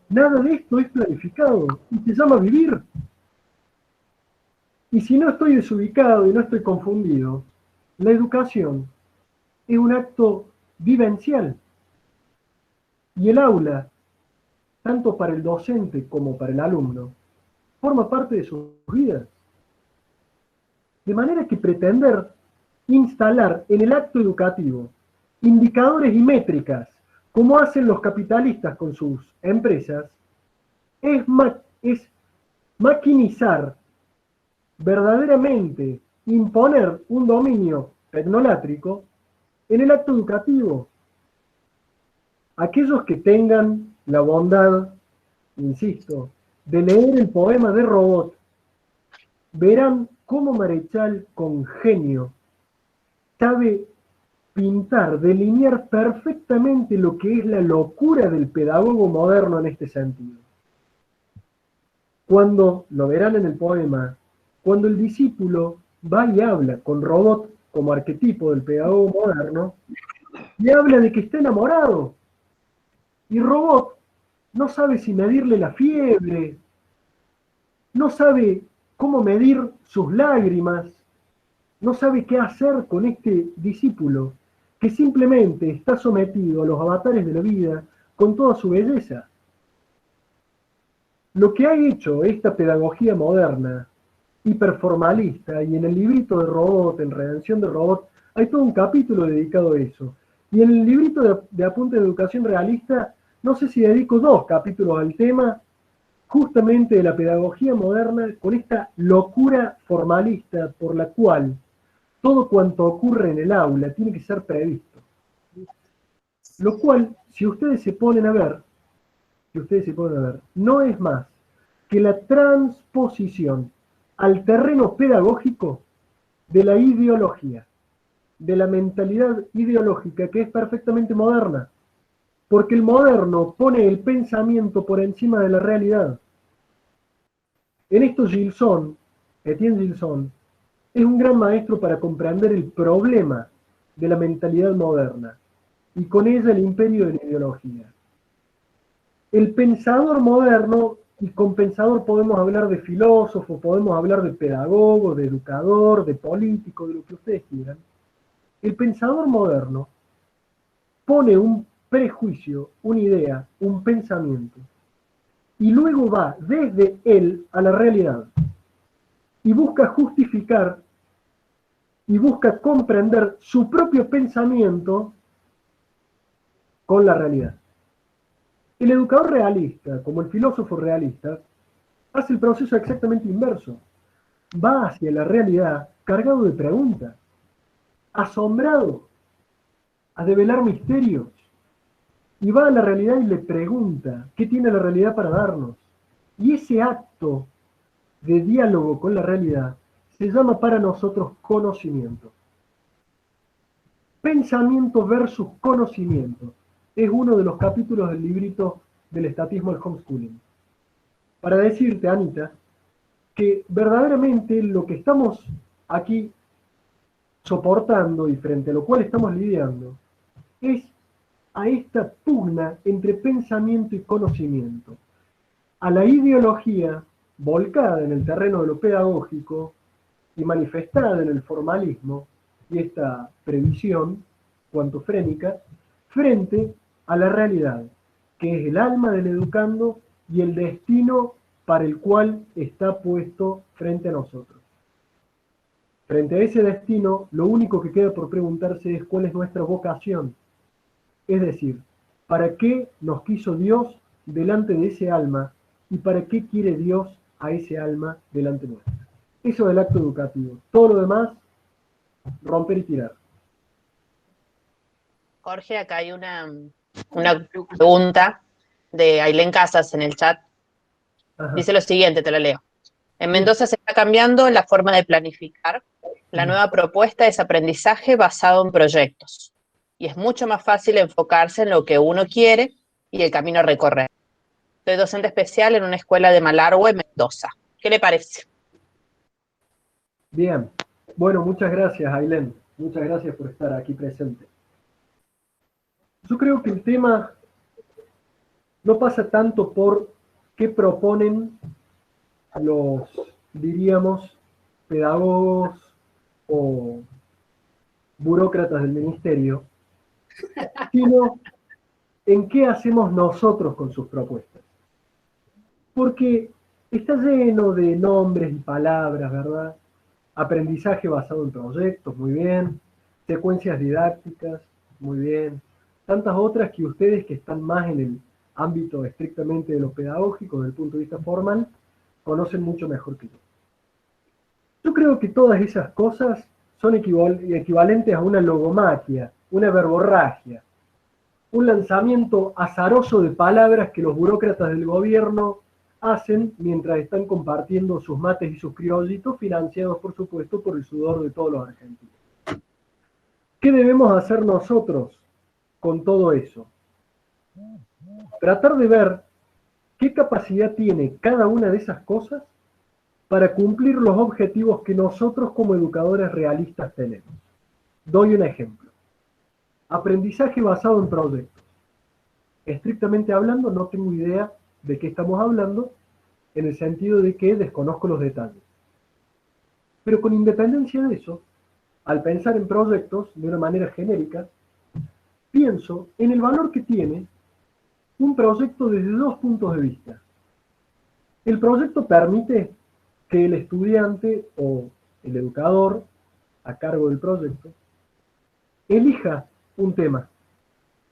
Nada de esto es planificado y se llama vivir. Y si no estoy desubicado y no estoy confundido, la educación es un acto vivencial. Y el aula, tanto para el docente como para el alumno, forma parte de sus vidas. De manera que pretender instalar en el acto educativo indicadores y métricas, como hacen los capitalistas con sus empresas, es maquinizar, verdaderamente imponer un dominio tecnolátrico en el acto educativo. Aquellos que tengan la bondad insisto, de leer el poema de Robot, verán cómo Marechal, con genio, sabe pintar, delinear perfectamente lo que es la locura del pedagogo moderno en este sentido. Cuando, lo verán en el poema, cuando el discípulo va y habla con Robot como arquetipo del pedagogo moderno, le habla de que está enamorado. Y Robot no sabe si medirle la fiebre, no sabe cómo medir sus lágrimas, no sabe qué hacer con este discípulo que simplemente está sometido a los avatares de la vida con toda su belleza. Lo que ha hecho esta pedagogía moderna, hiperformalista, y en el librito de Robot, en Redención de Robot, hay todo un capítulo dedicado a eso. Y en el librito de Apuntes de Educación Realista, no sé si dedico 2 capítulos al tema, justamente de la pedagogía moderna, con esta locura formalista por la cual todo cuanto ocurre en el aula tiene que ser previsto. Lo cual, si ustedes se ponen a ver, no es más que la transposición al terreno pedagógico de la ideología, de la mentalidad ideológica que es perfectamente moderna, porque el moderno pone el pensamiento por encima de la realidad. En esto Etienne Gilson, es un gran maestro para comprender el problema de la mentalidad moderna y con ella el imperio de la ideología. El pensador moderno, y con pensador podemos hablar de filósofo, podemos hablar de pedagogo, de educador, de político, de lo que ustedes quieran. El pensador moderno pone un prejuicio, una idea, un pensamiento, y luego va desde él a la realidad y busca justificar y busca comprender su propio pensamiento con la realidad. El educador realista, como el filósofo realista, hace el proceso exactamente inverso. Va hacia la realidad cargado de preguntas, asombrado, a develar misterios, y va a la realidad y le pregunta qué tiene la realidad para darnos. Y ese acto de diálogo con la realidad se llama para nosotros conocimiento. Pensamiento versus conocimiento. Es uno de los capítulos del librito del estatismo del homeschooling. Para decirte, Anita, que verdaderamente lo que estamos aquí soportando y frente a lo cual estamos lidiando es a esta pugna entre pensamiento y conocimiento, a la ideología volcada en el terreno de lo pedagógico y manifestada en el formalismo y esta previsión cuantofrénica, frente a la realidad, que es el alma del educando y el destino para el cual está puesto frente a nosotros. Frente a ese destino, lo único que queda por preguntarse es cuál es nuestra vocación. Es decir, ¿para qué nos quiso Dios delante de ese alma y para qué quiere Dios a ese alma delante nuestra? Eso es el acto educativo. Todo lo demás, romper y tirar. Jorge, acá hay una pregunta de Ailén Casas en el chat. Ajá. Dice lo siguiente, te lo leo. En Mendoza se está cambiando la forma de planificar. La nueva propuesta es aprendizaje basado en proyectos. Y es mucho más fácil enfocarse en lo que uno quiere y el camino a recorrer. Soy docente especial en una escuela de Malargüe, Mendoza. ¿Qué le parece? Bien. Bueno, muchas gracias, Ailén. Muchas gracias por estar aquí presente. Yo creo que el tema no pasa tanto por qué proponen los, diríamos, pedagogos o burócratas del ministerio, sino en qué hacemos nosotros con sus propuestas. Porque está lleno de nombres y palabras, ¿verdad? Aprendizaje basado en proyectos, muy bien. Secuencias didácticas, muy bien. Tantas otras que ustedes que están más en el ámbito estrictamente de lo pedagógico, desde el punto de vista formal, conocen mucho mejor que yo. Yo creo que todas esas cosas son equivalentes a una logomaquia, una verborragia, un lanzamiento azaroso de palabras que los burócratas del gobierno hacen mientras están compartiendo sus mates y sus criollitos, financiados, por supuesto, por el sudor de todos los argentinos. ¿Qué debemos hacer nosotros con todo eso? Tratar de ver qué capacidad tiene cada una de esas cosas para cumplir los objetivos que nosotros como educadores realistas tenemos. Doy un ejemplo. Aprendizaje basado en proyectos. Estrictamente hablando, no tengo idea de qué estamos hablando, en el sentido de que desconozco los detalles. Pero con independencia de eso, al pensar en proyectos de una manera genérica, pienso en el valor que tiene un proyecto desde dos puntos de vista. El proyecto permite que el estudiante o el educador a cargo del proyecto elija un tema,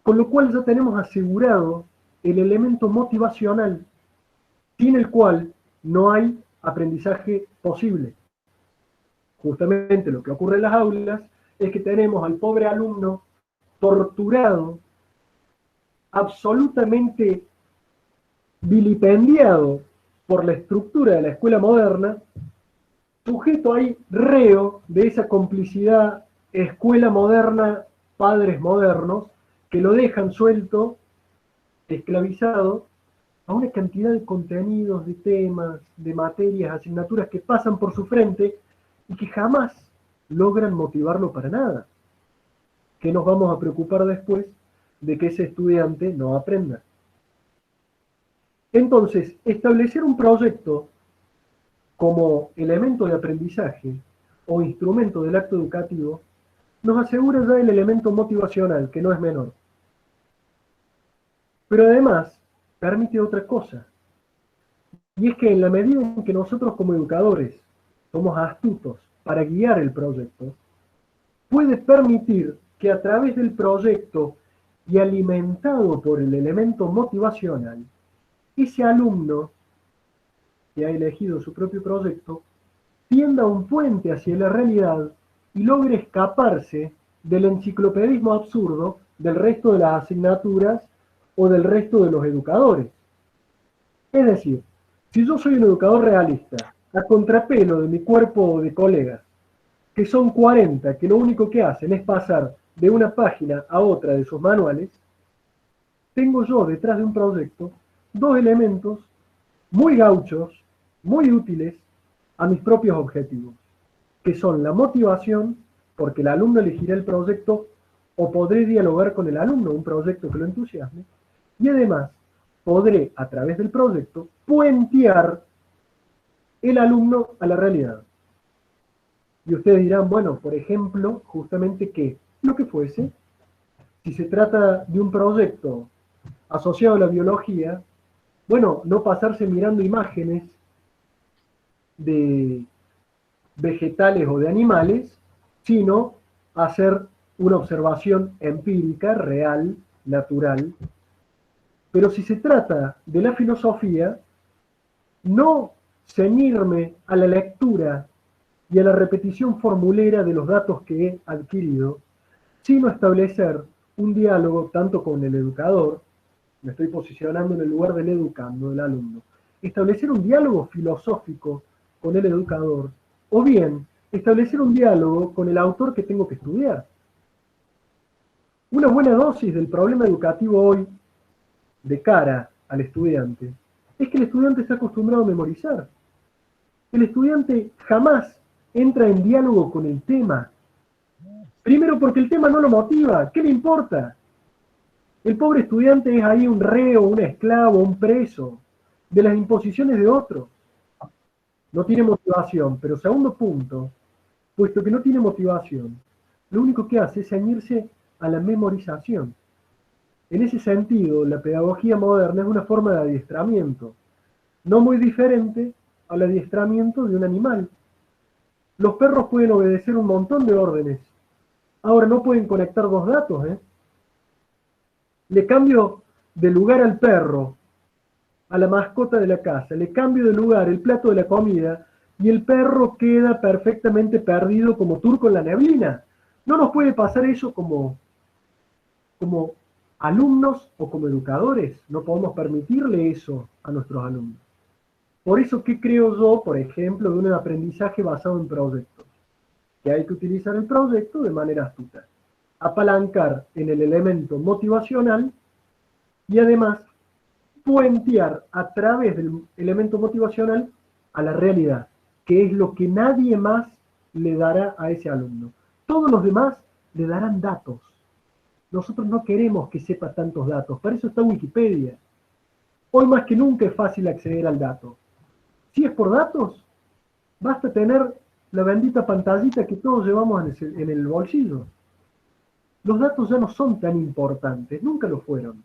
con lo cual ya tenemos asegurado el elemento motivacional, sin el cual no hay aprendizaje posible. Justamente lo que ocurre en las aulas es que tenemos al pobre alumno torturado, absolutamente vilipendiado por la estructura de la escuela moderna, sujeto ahí reo de esa complicidad escuela moderna, padres modernos, que lo dejan suelto, esclavizado, a una cantidad de contenidos, de temas, de materias, asignaturas que pasan por su frente y que jamás logran motivarlo para nada. ¿Qué nos vamos a preocupar después de que ese estudiante no aprenda? Entonces, establecer un proyecto como elemento de aprendizaje o instrumento del acto educativo nos asegura ya el elemento motivacional, que no es menor. Pero además, permite otra cosa. Y es que en la medida en que nosotros como educadores somos astutos para guiar el proyecto, puede permitir que a través del proyecto y alimentado por el elemento motivacional, ese alumno que ha elegido su propio proyecto tienda un puente hacia la realidad y logre escaparse del enciclopedismo absurdo del resto de las asignaturas o del resto de los educadores. Es decir, si yo soy un educador realista, a contrapelo de mi cuerpo de colegas, que son 40, que lo único que hacen es pasar de una página a otra de sus manuales, tengo yo detrás de un proyecto dos elementos muy gauchos, muy útiles a mis propios objetivos, que son la motivación, porque el alumno elegirá el proyecto o podré dialogar con el alumno, un proyecto que lo entusiasme, y además podré, a través del proyecto, puentear el alumno a la realidad. Y ustedes dirán, bueno, por ejemplo, justamente que lo que fuese, si se trata de un proyecto asociado a la biología, bueno, no pasarse mirando imágenes de vegetales o de animales, sino hacer una observación empírica, real, natural. Pero si se trata de la filosofía, no ceñirme a la lectura y a la repetición formulera de los datos que he adquirido, sino establecer un diálogo tanto con el educador, me estoy posicionando en el lugar del educando, del alumno, establecer un diálogo filosófico con el educador, o bien establecer un diálogo con el autor que tengo que estudiar. Una buena dosis del problema educativo hoy, de cara al estudiante, es que el estudiante está acostumbrado a memorizar. El estudiante jamás entra en diálogo con el tema. Primero porque el tema no lo motiva, ¿qué le importa? El pobre estudiante es ahí un reo, un esclavo, un preso de las imposiciones de otros. No tiene motivación, pero segundo punto, puesto que no tiene motivación, lo único que hace es ceñirse a la memorización. En ese sentido, la pedagogía moderna es una forma de adiestramiento, no muy diferente al adiestramiento de un animal. Los perros pueden obedecer un montón de órdenes. Ahora no pueden conectar dos datos, Le cambio de lugar al perro, a la mascota de la casa, le cambio de lugar el plato de la comida y el perro queda perfectamente perdido como turco en la neblina. No nos puede pasar eso como alumnos o como educadores no podemos permitirle eso a nuestros alumnos. Por eso, ¿qué creo yo, por ejemplo, de un aprendizaje basado en proyectos? Que hay que utilizar el proyecto de manera astuta. Apalancar en el elemento motivacional y además puentear a través del elemento motivacional a la realidad, que es lo que nadie más le dará a ese alumno. Todos los demás le darán datos. Nosotros no queremos que sepa tantos datos, para eso está Wikipedia. Hoy más que nunca es fácil acceder al dato. Si es por datos, basta tener la bendita pantallita que todos llevamos en el bolsillo. Los datos ya no son tan importantes, nunca lo fueron.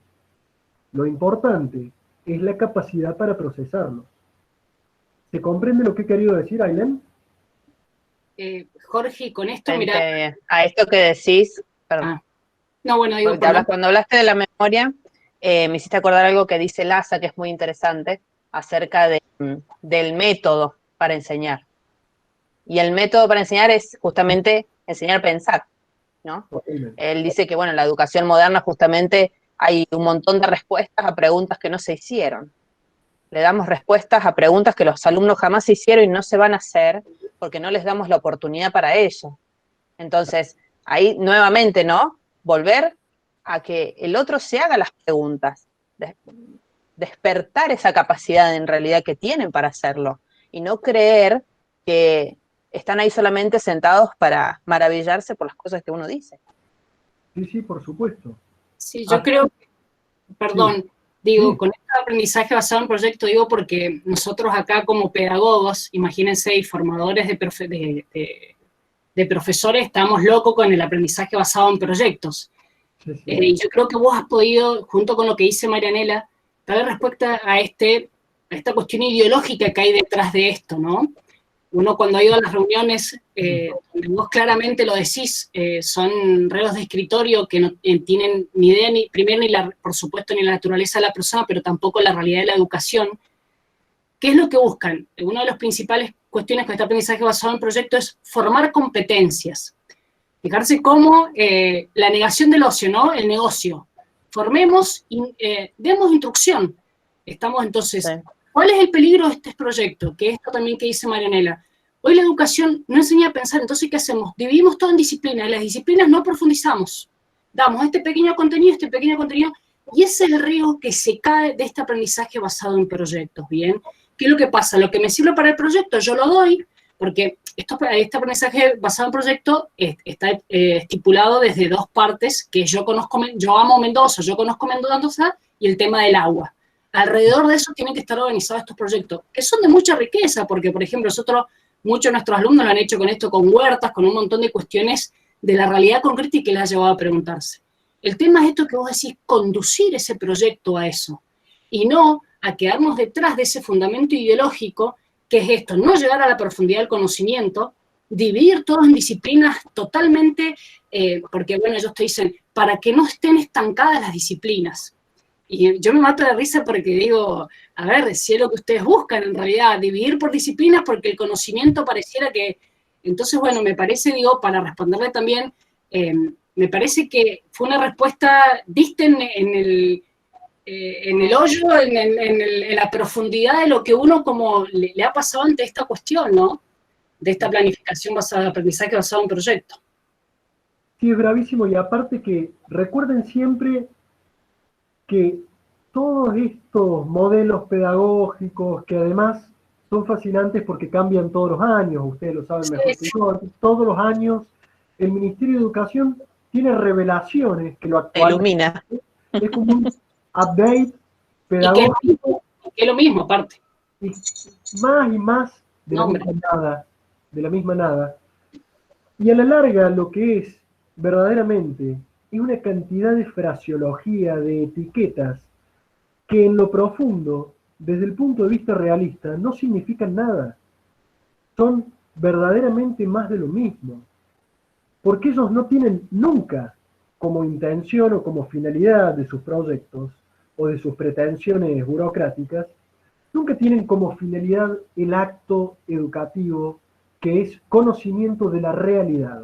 Lo importante es la capacidad para procesarlos. ¿Se comprende lo que he querido decir, Ailén? Jorge, con esto, mira. A esto que decís, perdón. No, bueno, digo, cuando hablaste de la memoria, me hiciste acordar algo que dice Lassa, que es muy interesante, acerca del método para enseñar. Y el método para enseñar es justamente enseñar a pensar, ¿no? Él dice que, bueno, en la educación moderna justamente hay un montón de respuestas a preguntas que no se hicieron. Le damos respuestas a preguntas que los alumnos jamás se hicieron y no se van a hacer porque no les damos la oportunidad para ello. Entonces, ahí nuevamente, ¿no? Volver a que el otro se haga las preguntas, despertar esa capacidad en realidad que tienen para hacerlo y no creer que están ahí solamente sentados para maravillarse por las cosas que uno dice. Sí, sí, por supuesto. Sí, yo creo, perdón, sí. Digo, Sí. con este aprendizaje basado en proyecto, digo porque nosotros acá como pedagogos, imagínense, y formadores de profesores, estamos locos con el aprendizaje basado en proyectos. Sí, sí. Y yo creo que vos has podido, junto con lo que dice Marianela, darle respuesta a esta cuestión ideológica que hay detrás de esto, ¿no? Uno cuando ha ido a las reuniones, donde vos claramente lo decís, son reos de escritorio que no tienen ni idea, por supuesto, ni la naturaleza de la persona, pero tampoco la realidad de la educación. ¿Qué es lo que buscan? Una de las principales cuestiones con este aprendizaje basado en proyecto es formar competencias. Fijarse cómo la negación del ocio, ¿no? El negocio. Formemos, demos instrucción. Estamos entonces... Sí. ¿Cuál es el peligro de este proyecto? Que esto también que dice Marianela. Hoy la educación no enseña a pensar, entonces ¿qué hacemos? Dividimos todo en disciplinas, en las disciplinas no profundizamos. Damos este pequeño contenido, y ese es el riesgo que se cae de este aprendizaje basado en proyectos, ¿bien? ¿Qué es lo que pasa? Lo que me sirve para el proyecto yo lo doy, porque este aprendizaje basado en proyecto está estipulado desde dos partes, que yo amo Mendoza, yo conozco Mendoza, y el tema del agua. Alrededor de eso tienen que estar organizados estos proyectos, que son de mucha riqueza, porque, por ejemplo, muchos de nuestros alumnos lo han hecho con esto, con huertas, con un montón de cuestiones de la realidad concreta y que les ha llevado a preguntarse. El tema es esto que vos decís, conducir ese proyecto a eso, y no a quedarnos detrás de ese fundamento ideológico, que es esto, no llegar a la profundidad del conocimiento, dividir todo en disciplinas totalmente, porque, bueno, ellos te dicen, para que no estén estancadas las disciplinas. Y yo me mato de risa porque digo, a ver, si es lo que ustedes buscan en realidad, dividir por disciplinas porque el conocimiento pareciera que... Entonces, bueno, me parece, digo, para responderle también, me parece que fue una respuesta, diste en el hoyo, en la profundidad de lo que uno como le ha pasado ante esta cuestión, ¿no? De esta planificación basada en aprendizaje basado en proyecto. Sí, es bravísimo, y aparte que recuerden siempre que todos estos modelos pedagógicos, que además son fascinantes porque cambian todos los años, ustedes lo saben mejor que yo, todos los años el Ministerio de Educación tiene revelaciones que lo actualizan. Ilumina. Es como un update pedagógico. Y que es lo mismo, aparte. Y más de la misma nada. Y a la larga lo que es verdaderamente es una cantidad de fraseología, de etiquetas, que en lo profundo, desde el punto de vista realista, no significan nada. Son verdaderamente más de lo mismo. Porque ellos no tienen nunca como intención o como finalidad de sus proyectos o de sus pretensiones burocráticas, nunca tienen como finalidad el acto educativo que es conocimiento de la realidad.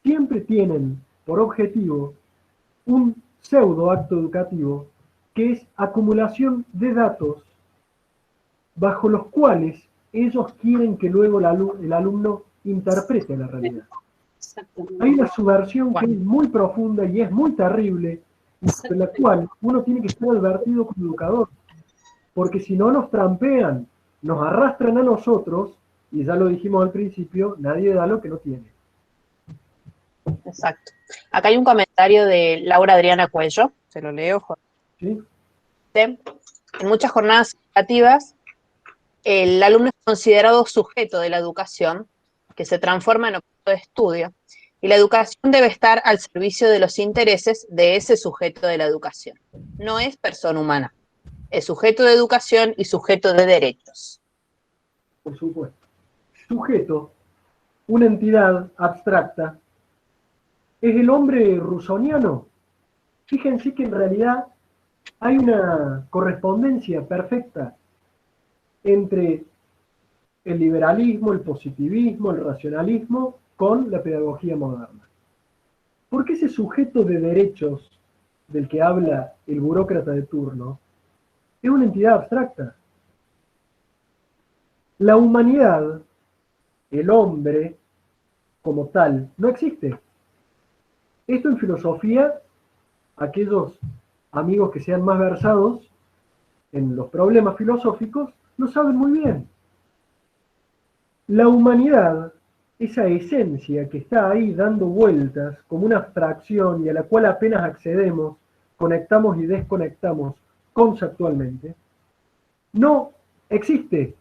Siempre tienen por objetivo un pseudo acto educativo, que es acumulación de datos bajo los cuales ellos quieren que luego el alumno interprete la realidad. Hay una subversión que es muy profunda y es muy terrible, de la cual uno tiene que estar advertido como educador, porque si no nos trampean, nos arrastran a nosotros, y ya lo dijimos al principio, nadie da lo que no tiene. Exacto. Acá hay un comentario de Laura Adriana Cuello, se lo leo, Jorge. ¿Sí? En muchas jornadas educativas, el alumno es considerado sujeto de la educación, que se transforma en objeto de estudio, y la educación debe estar al servicio de los intereses de ese sujeto de la educación. No es persona humana, es sujeto de educación y sujeto de derechos. Por supuesto. Sujeto, una entidad abstracta, es el hombre rusoniano. Fíjense que en realidad hay una correspondencia perfecta entre el liberalismo, el positivismo, el racionalismo con la pedagogía moderna. Porque ese sujeto de derechos del que habla el burócrata de turno es una entidad abstracta. La humanidad, el hombre como tal, no existe. Esto en filosofía, aquellos amigos que sean más versados en los problemas filosóficos, lo saben muy bien. La humanidad, esa esencia que está ahí dando vueltas como una abstracción y a la cual apenas accedemos, conectamos y desconectamos conceptualmente, no existe.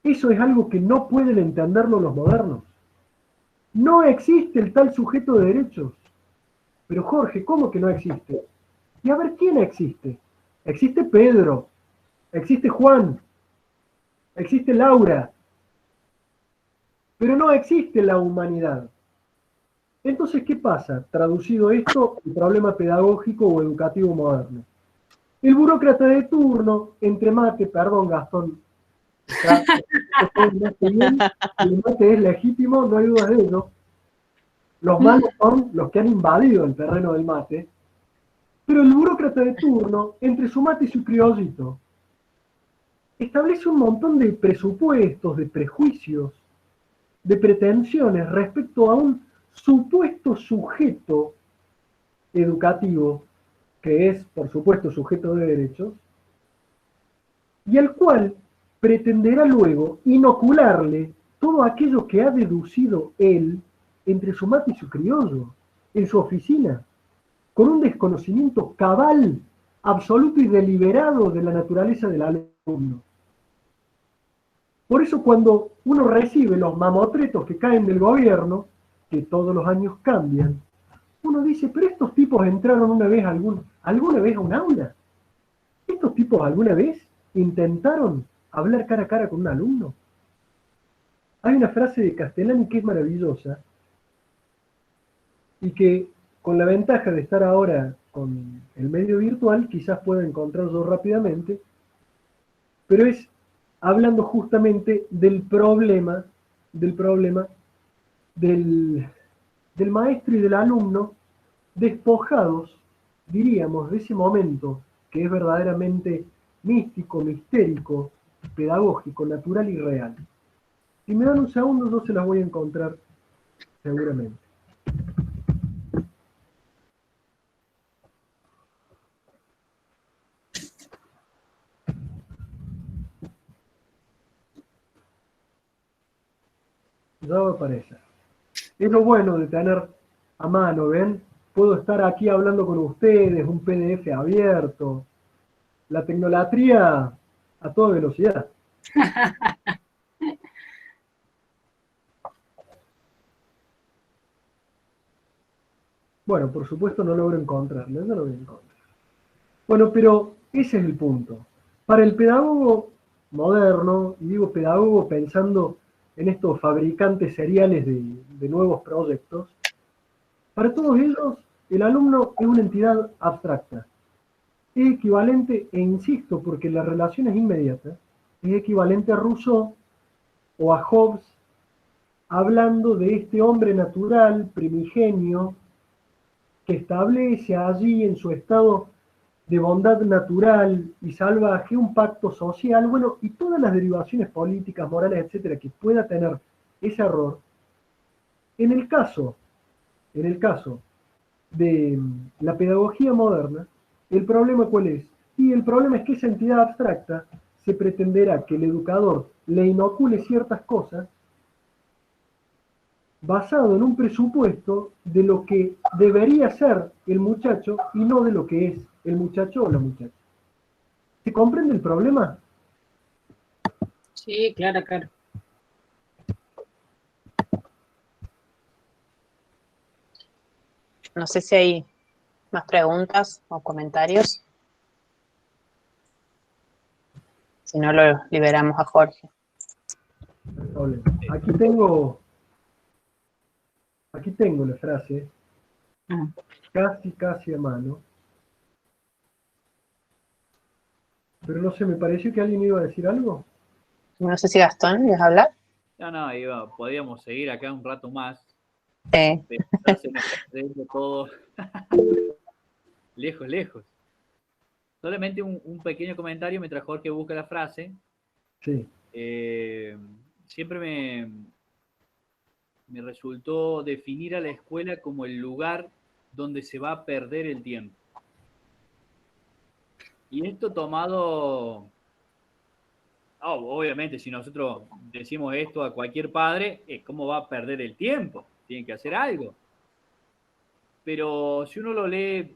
Eso es algo que no pueden entenderlo los modernos. No existe el tal sujeto de derechos. Pero Jorge, ¿cómo que no existe? Y a ver, ¿quién existe? Existe Pedro, existe Juan, existe Laura, pero no existe la humanidad. Entonces, ¿qué pasa? Traducido esto, el problema pedagógico o educativo moderno. El burócrata de turno, entre mate, perdón Gastón, el mate es legítimo, no hay dudas de ello. Los malos son los que han invadido el terreno del mate, pero el burócrata de turno, entre su mate y su criollito, establece un montón de presupuestos, de prejuicios, de pretensiones respecto a un supuesto sujeto educativo, que es, por supuesto, sujeto de derechos, y al cual pretenderá luego inocularle todo aquello que ha deducido él entre su mate y su criollo, en su oficina, con un desconocimiento cabal, absoluto y deliberado de la naturaleza del alumno. Por eso cuando uno recibe los mamotretos que caen del gobierno, que todos los años cambian, uno dice, pero estos tipos entraron alguna vez a un aula. ¿Estos tipos alguna vez intentaron hablar cara a cara con un alumno? Hay una frase de Castellani que es maravillosa y que con la ventaja de estar ahora con el medio virtual quizás pueda encontrar yo rápidamente, pero es hablando justamente del problema del maestro y del alumno despojados, diríamos, de ese momento que es verdaderamente místico, mistérico, pedagógico, natural y real. Si me dan un segundo, yo se las voy a encontrar seguramente. Ya va a aparecer. Es lo bueno de tener a mano, ¿ven? Puedo estar aquí hablando con ustedes, un PDF abierto. La tecnolatría a toda velocidad. Bueno, por supuesto no logro encontrarlo, no lo voy a encontrar. Bueno, pero ese es el punto. Para el pedagogo moderno, y digo pedagogo pensando en estos fabricantes seriales de nuevos proyectos, para todos ellos el alumno es una entidad abstracta. Es equivalente, e insisto, porque la relación es inmediata, es equivalente a Rousseau o a Hobbes hablando de este hombre natural, primigenio, que establece allí en su estado de bondad natural y salvaje un pacto social, bueno, y todas las derivaciones políticas, morales, etcétera, que pueda tener ese error, en el caso de la pedagogía moderna, ¿el problema cuál es? Y el problema es que esa entidad abstracta se pretenderá que el educador le inocule ciertas cosas basado en un presupuesto de lo que debería ser el muchacho y no de lo que es el muchacho o la muchacha. ¿Se comprende el problema? Sí, claro, claro. No sé si hay más preguntas o comentarios. Si no, lo liberamos a Jorge. Aquí tengo la frase, casi a mano. Pero no sé, me pareció que alguien iba a decir algo. No sé si Gastón, ¿ibas a hablar? No, podíamos seguir acá un rato más. Sí. Pero ya se nos está yendo todo lejos. Solamente un pequeño comentario mientras Jorge busca la frase. Sí. Siempre me resultó definir a la escuela como el lugar donde se va a perder el tiempo. Y esto tomado, obviamente, si nosotros decimos esto a cualquier padre, ¿cómo va a perder el tiempo? Tiene que hacer algo. Pero si uno lo lee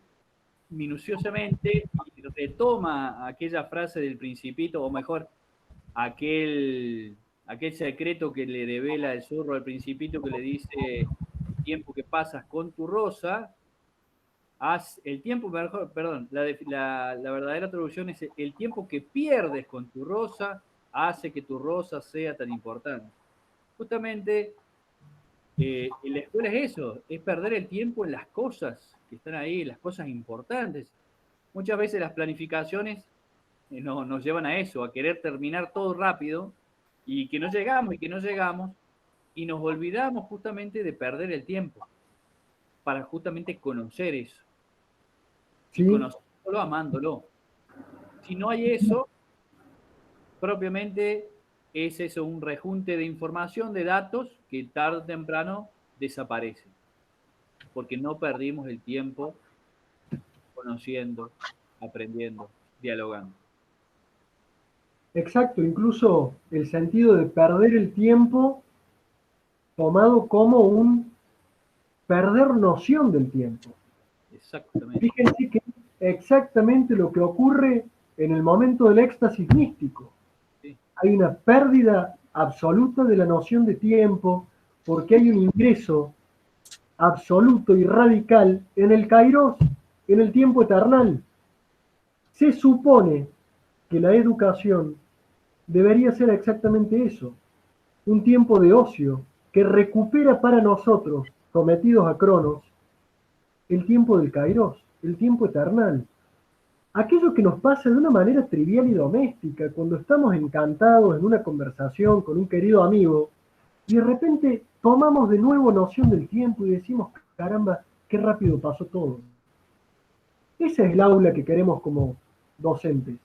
minuciosamente y retoma aquella frase del Principito, o mejor, aquel secreto que le revela el zorro al Principito que le dice: tiempo que pasas con tu rosa, el tiempo, perdón, la verdadera traducción es: el tiempo que pierdes con tu rosa hace que tu rosa sea tan importante. Justamente en la escuela es eso, es perder el tiempo en las cosas que están ahí, las cosas importantes. Muchas veces las planificaciones nos llevan a eso, a querer terminar todo rápido y que no llegamos y nos olvidamos justamente de perder el tiempo para justamente conocer eso. ¿Sí? Y conocerlo amándolo. Si no hay eso, propiamente es eso, un rejunte de información, de datos que tarde o temprano desaparecen, porque no perdimos el tiempo conociendo, aprendiendo, dialogando. Exacto, incluso el sentido de perder el tiempo tomado como un perder noción del tiempo. Exactamente. Fíjense que es exactamente lo que ocurre en el momento del éxtasis místico. Sí. Hay una pérdida absoluta de la noción de tiempo porque hay un ingreso absoluto y radical en el kairos, en el tiempo eternal. Se supone que la educación debería ser exactamente eso, un tiempo de ocio que recupera para nosotros, sometidos a Cronos, el tiempo del kairos, el tiempo eternal. Aquello que nos pasa de una manera trivial y doméstica, cuando estamos encantados en una conversación con un querido amigo, y de repente tomamos de nuevo noción del tiempo y decimos: caramba, qué rápido pasó todo. Esa es el aula que queremos como docentes.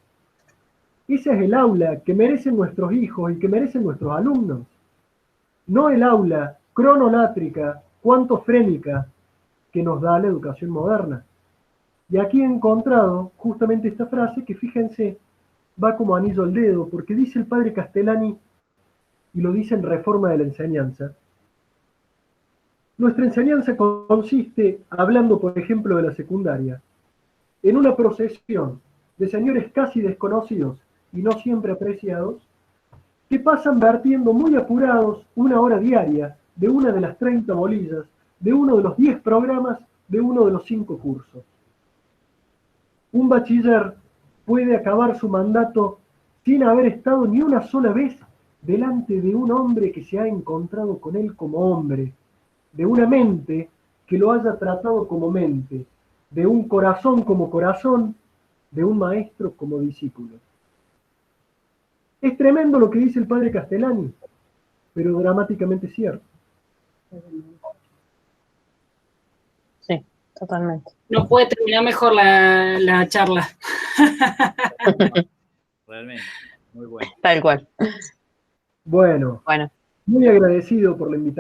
Esa es el aula que merecen nuestros hijos y que merecen nuestros alumnos. No el aula cronolátrica, cuantofrénica que nos da la educación moderna. Y aquí he encontrado justamente esta frase que, fíjense, va como anillo al dedo, porque dice el padre Castellani, y lo dice en Reforma de la Enseñanza. Nuestra enseñanza consiste, hablando por ejemplo de la secundaria, en una procesión de señores casi desconocidos y no siempre apreciados, que pasan vertiendo muy apurados una hora diaria de una de las 30 bolillas, de uno de los 10 programas, de uno de los 5 cursos. Un bachiller puede acabar su mandato sin haber estado ni una sola vez delante de un hombre que se ha encontrado con él como hombre, de una mente que lo haya tratado como mente, de un corazón como corazón, de un maestro como discípulo. Es tremendo lo que dice el padre Castellani, pero dramáticamente cierto. Sí. totalmente. No puede terminar mejor la charla. Realmente, muy bueno. Tal cual. Bueno, Bueno, muy agradecido por la invitación.